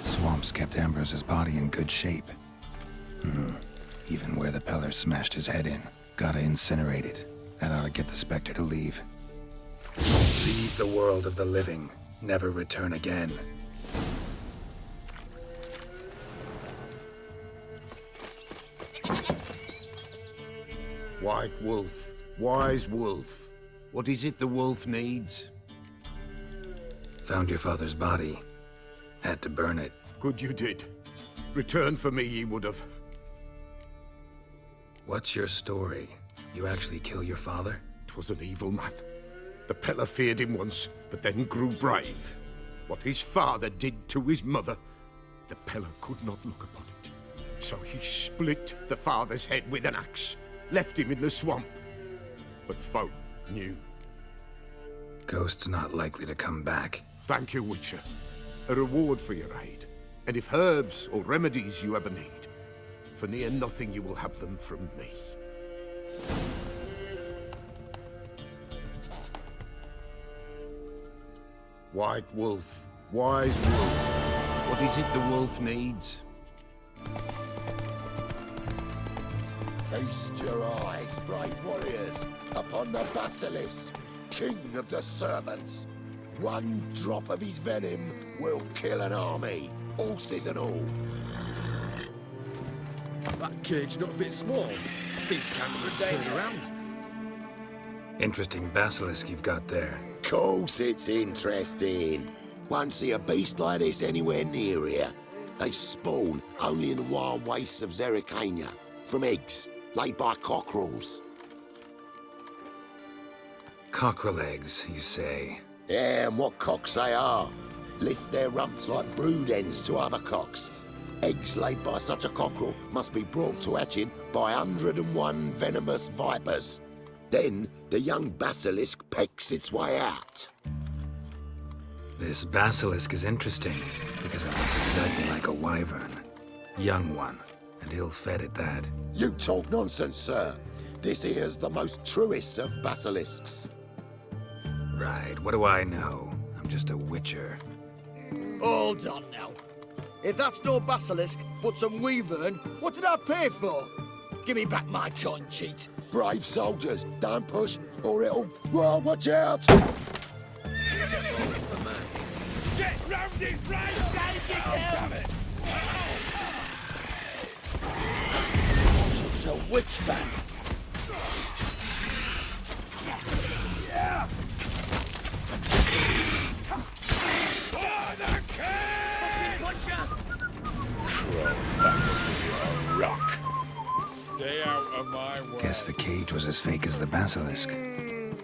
Swamps kept Ambrose's body in good shape. Even where the Peller smashed his head in. Gotta incinerate it. That ought to get the Spectre to leave. Leave the world of the living. Never return again. White wolf, wise wolf. What is it the wolf needs? Found your father's body. Had to burn it. Good you did. Return for me ye would have. What's your story? You actually kill your father? 'Twas an evil man. The Peller feared him once, but then grew brave. What his father did to his mother, the Peller could not look upon it. So he split the father's head with an axe, left him in the swamp. But folk knew. Ghost's not likely to come back. Thank you, Witcher. A reward for your aid. And if herbs or remedies you ever need, for near nothing you will have them from me. White wolf, wise wolf. What is it the wolf needs? Feast your eyes, brave warriors, upon the Basilisk, king of the servants. One drop of his venom will kill an army, horses and all. That cage not a bit small. Things can't turn around. Interesting basilisk you've got there. Course it's interesting. Won't see a beast like this anywhere near here. They spawn only in the wild wastes of Zerrikania, from eggs laid by cockerels. Cockerel eggs, you say? Yeah, and what cocks they are. Lift their rumps like brood hens to other cocks. Eggs laid by such a cockerel must be brought to hatching by 101 venomous vipers. Then the young basilisk pecks its way out. This basilisk is interesting, because it looks exactly like a wyvern. Young one, and ill-fed at that. You talk nonsense, sir. This here's the most truest of basilisks. Right, what do I know? I'm just a witcher. Hold on now. If that's no basilisk, but some wyvern, what did I pay for? Give me back my coin, cheat. Brave soldiers, don't push, or it'll... Whoa, watch out! Get round his right! Save yourselves! It's a witch man. Yeah! Fucking butcher! Crawl back under your rock. Stay out of my way. Guess the cage was as fake as the basilisk. Who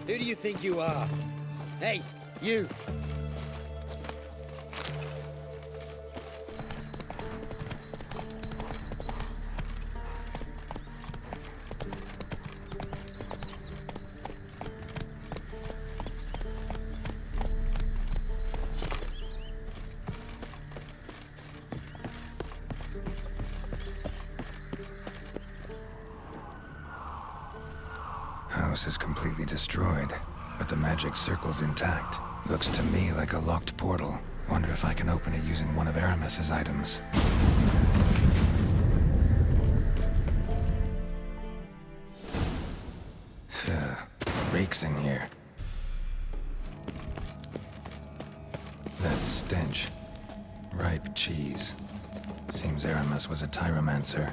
do you think you are? Hey, you! House is completely destroyed, but the magic circle's intact. Looks to me like a locked portal. Wonder if I can open it using one of Aramis's items. Reeks in here. That stench. Ripe cheese. Seems Aramis was a tyromancer.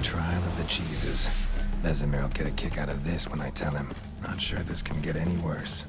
trial of the cheeses. Vesemir'll get a kick out of this when I tell him. Not sure this can get any worse.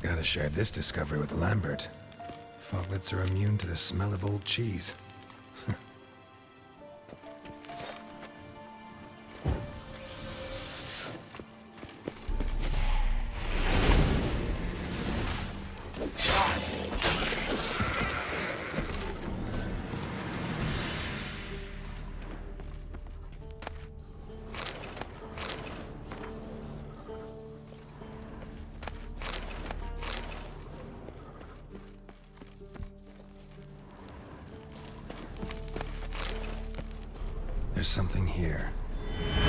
Gotta share this discovery with Lambert. Foglets are immune to the smell of old cheese. There's something here.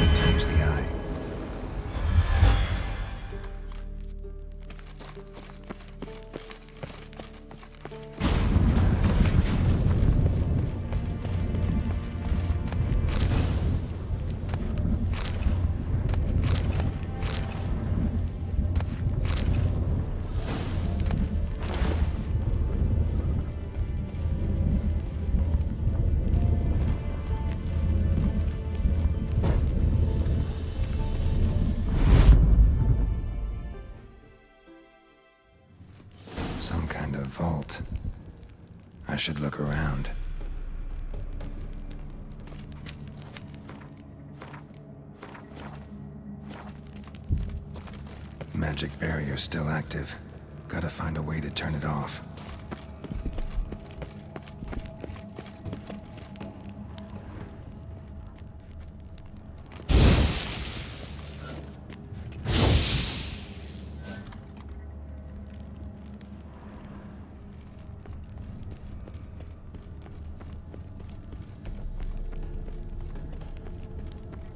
Need to use the eye. Some kind of vault. I should look around. Magic barrier still active. Gotta find a way to turn it off.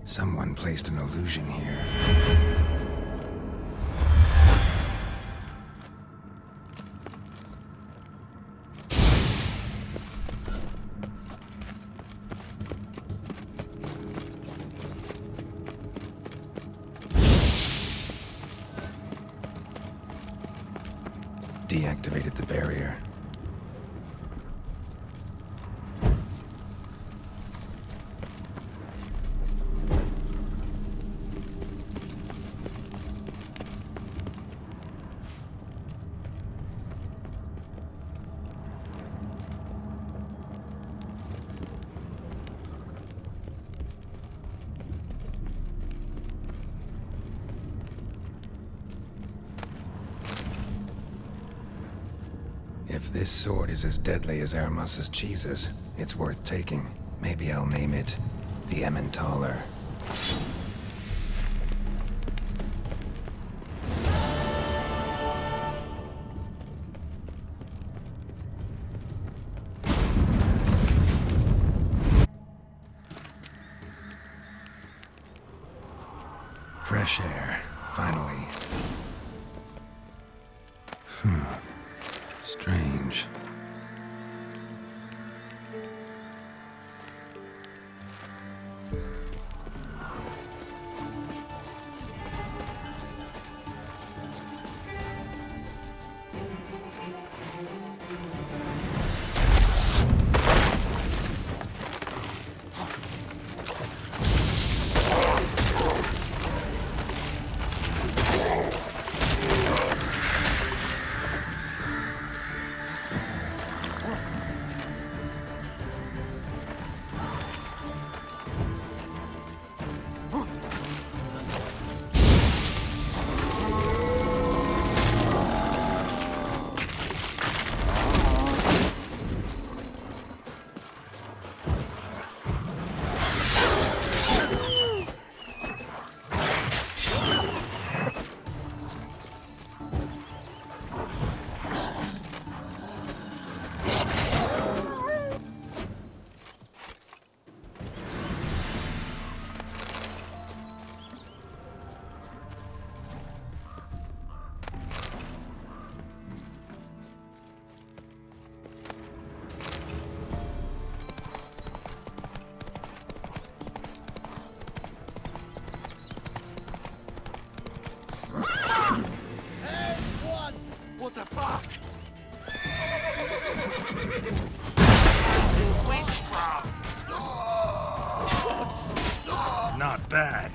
Someone placed an illusion here. Deactivated the barrier. If this sword is as deadly as Aramus's cheeses, it's worth taking. Maybe I'll name it the Emmentaler. Fresh air, finally. Strange. What the fuck? Witchcraft! Not bad.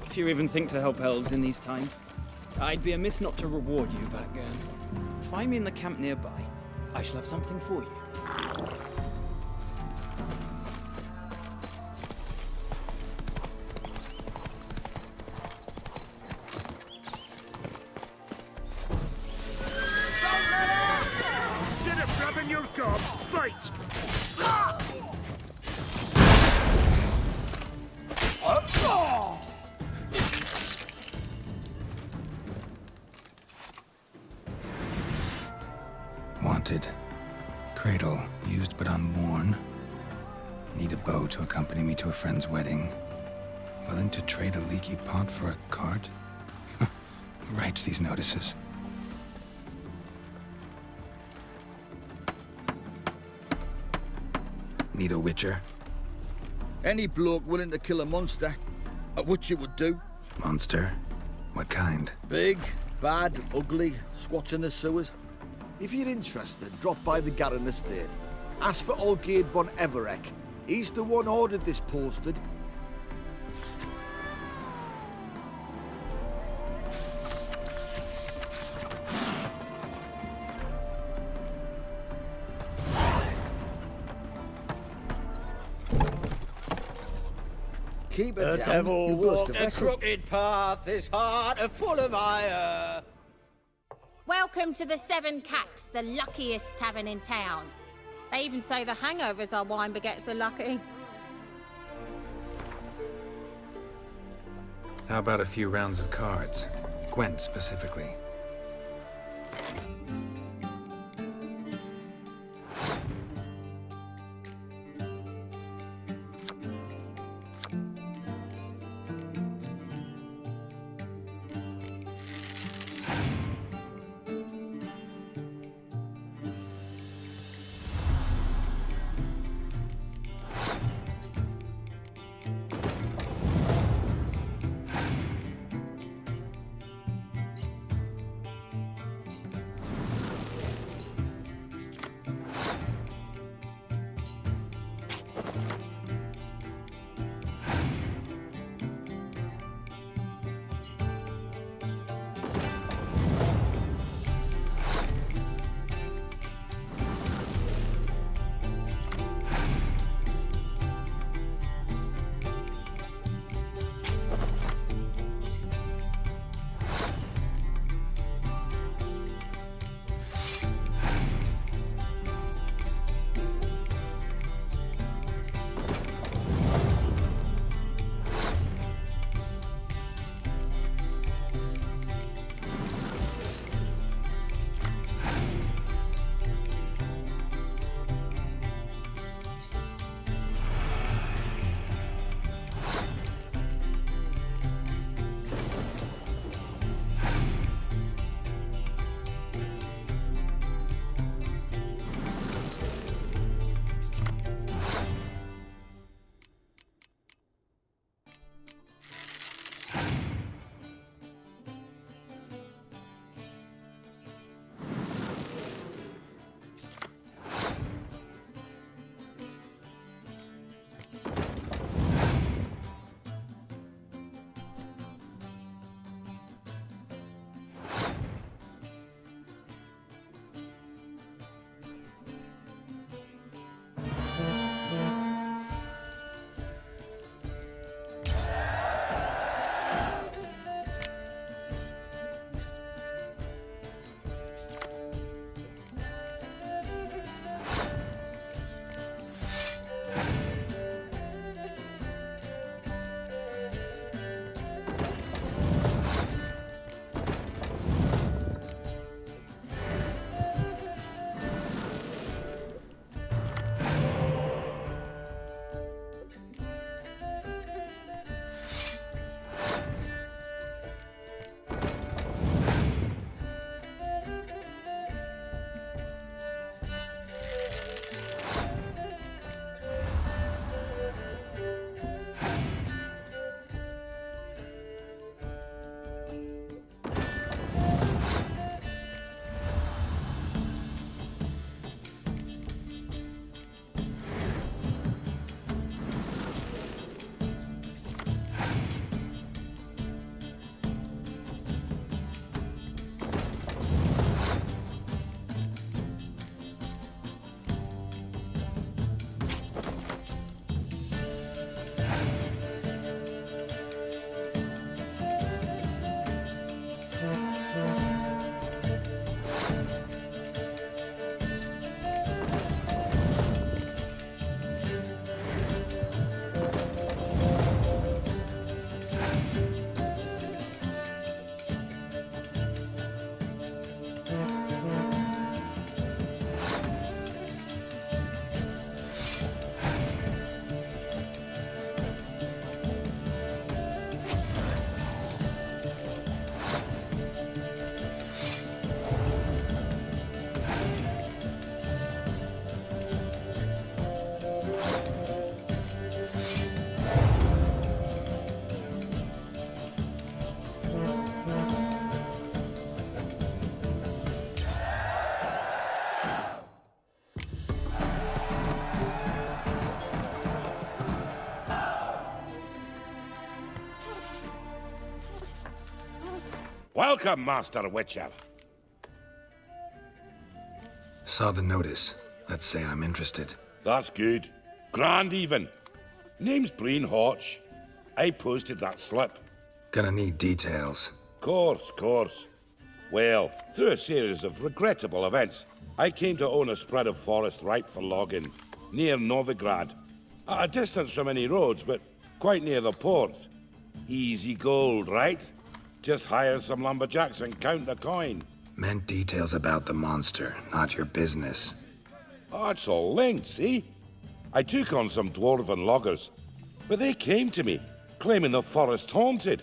If you even think to help elves in these times, I'd be amiss not to reward you, Vatgern. Find me in the camp nearby. I shall have something for you. Instead of grabbing your gob, fight! Wanted. Cradle, used but unworn. Need a bow to accompany me to a friend's wedding. Willing to trade a leaky pot for a cart? Who writes these notices? Need a witcher? Any bloke willing to kill a monster, a witcher would do. Monster? What kind? Big, bad, ugly, squats in the sewers. If you're interested, drop by the Garren estate. Ask for Olgierd von Everek. He's the one ordered this posted. Keep it The down. devil You'll bust walked a a vessel. crooked path, his heart are full of ire. Welcome to the Seven Cats, the luckiest tavern in town. They even say the hangovers our wine baguettes are lucky. How about a few rounds of cards? Gwent specifically. Welcome, Master Witcher. Saw the notice. Let's say I'm interested. That's good. Grand even. Name's Breen Hotch. I posted that slip. Gonna need details. Course. Well, through a series of regrettable events, I came to own a spread of forest ripe for logging, near Novigrad. At a distance from any roads, but quite near the port. Easy gold, right? Just hire some lumberjacks and count the coin. Meant details about the monster, not your business. Oh, it's all linked, see? I took on some dwarven loggers, but they came to me, claiming the forest haunted.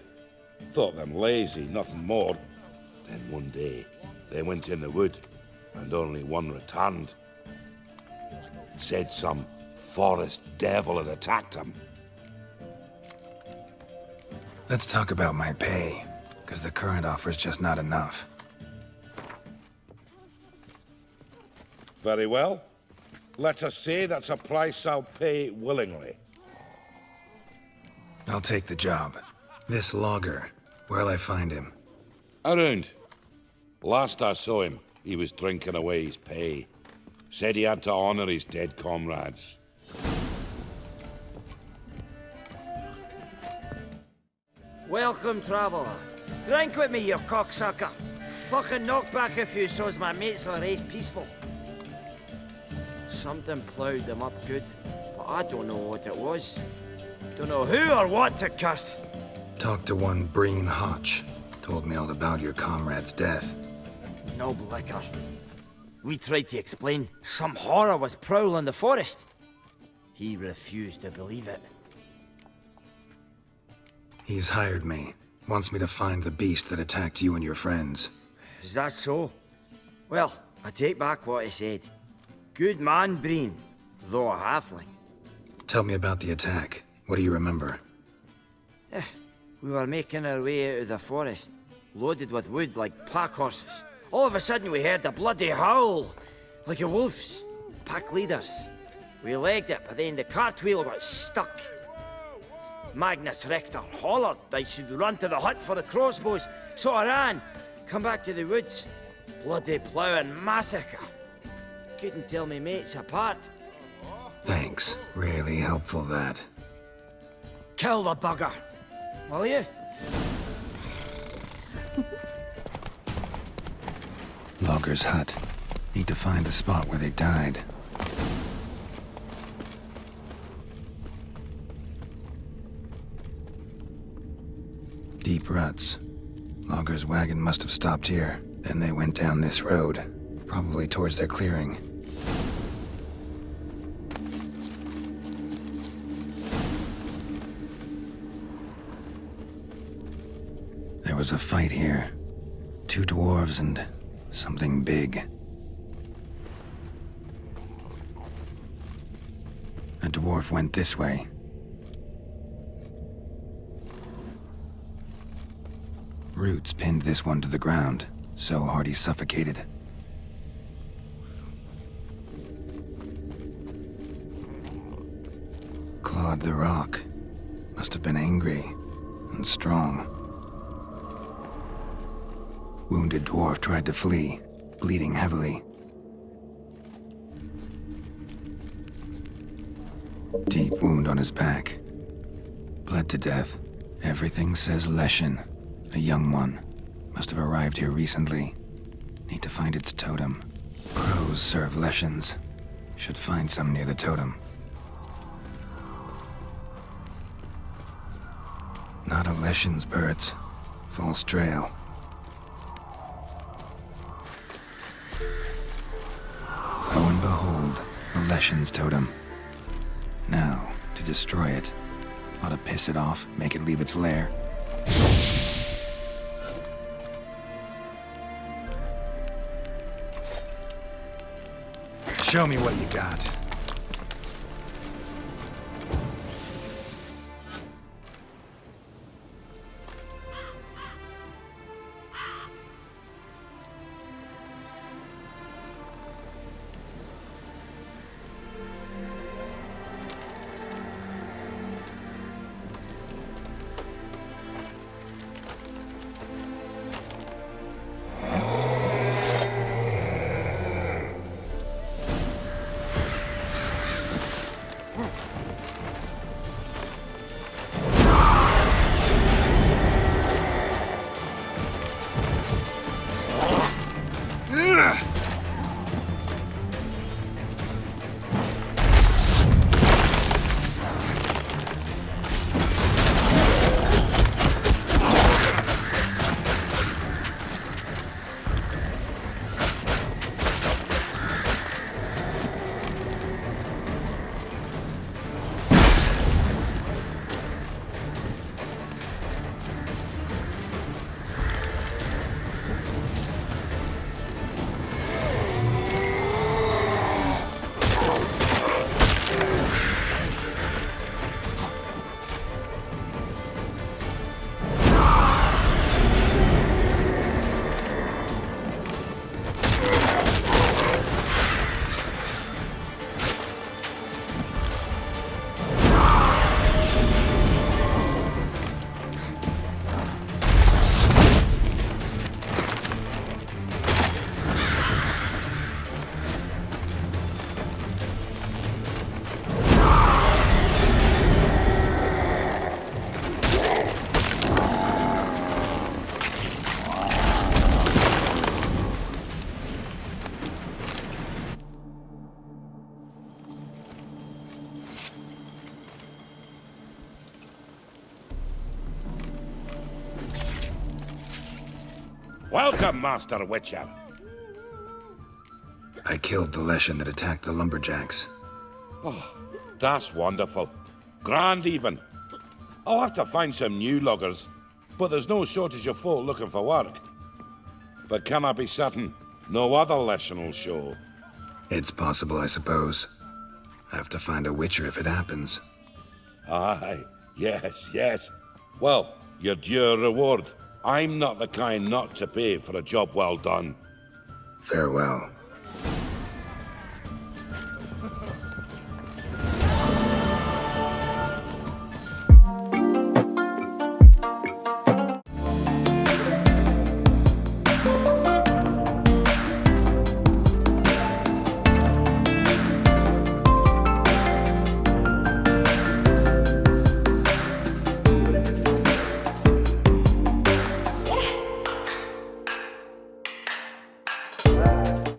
Thought them lazy, nothing more. Then one day, they went in the wood, and only one returned. Said some forest devil had attacked them. Let's talk about my pay, because the current offer's just not enough. Very well. Let us say that's a price I'll pay willingly. I'll take the job. This logger, where'll I find him? Around. Last I saw him, he was drinking away his pay. Said he had to honor his dead comrades. Welcome, traveller. Drink with me, you cocksucker. Fucking knock back a few so's my mates will race peaceful. Something ploughed them up good, but I don't know what it was. Don't know who or what to curse. Talked to one Breen Hotch. Told me all about your comrade's death. No blicker. We tried to explain some horror was prowling the forest. He refused to believe it. He's hired me. Wants me to find the beast that attacked you and your friends. Is that so? Well, I take back what I said. Good man, Breen, though a halfling. Tell me about the attack. What do you remember? We were making our way out of the forest, loaded with wood like pack horses. All of a sudden we heard a bloody howl, like a wolf's. Pack leaders. We legged it, but then the cartwheel got stuck. Magnus Rector hollered I should run to the hut for the crossbows, so I ran. Come back to the woods. Bloody ploughing massacre. Couldn't tell me mates apart. Thanks. Really helpful, that. Kill the bugger, will you? Logger's hut. Need to find the spot where they died. Deep ruts. Logger's wagon must have stopped here. Then they went down this road. Probably towards their clearing. There was a fight here. 2 dwarves and something big. A dwarf went this way. Roots pinned this one to the ground, so hard he suffocated. Clawed the rock. Must have been angry and strong. Wounded dwarf tried to flee, bleeding heavily. Deep wound on his back. Bled to death. Everything says Leshen. A young one. Must have arrived here recently. Need to find its totem. Crows serve Leshens. Should find some near the totem. Not a Leshen's birds. False trail. Lo and behold, a Leshen's totem. Now, to destroy it. Ought to piss it off, make it leave its lair. Show me what you got. Welcome, Master Witcher. I killed the Leshen that attacked the lumberjacks. Oh, that's wonderful. Grand even. I'll have to find some new loggers, but there's no shortage of folk looking for work. But can I be certain no other Leshen will show? It's possible, I suppose. I have to find a Witcher if it happens. Aye, yes. Well, your due reward. I'm not the kind not to pay for a job well done. Farewell.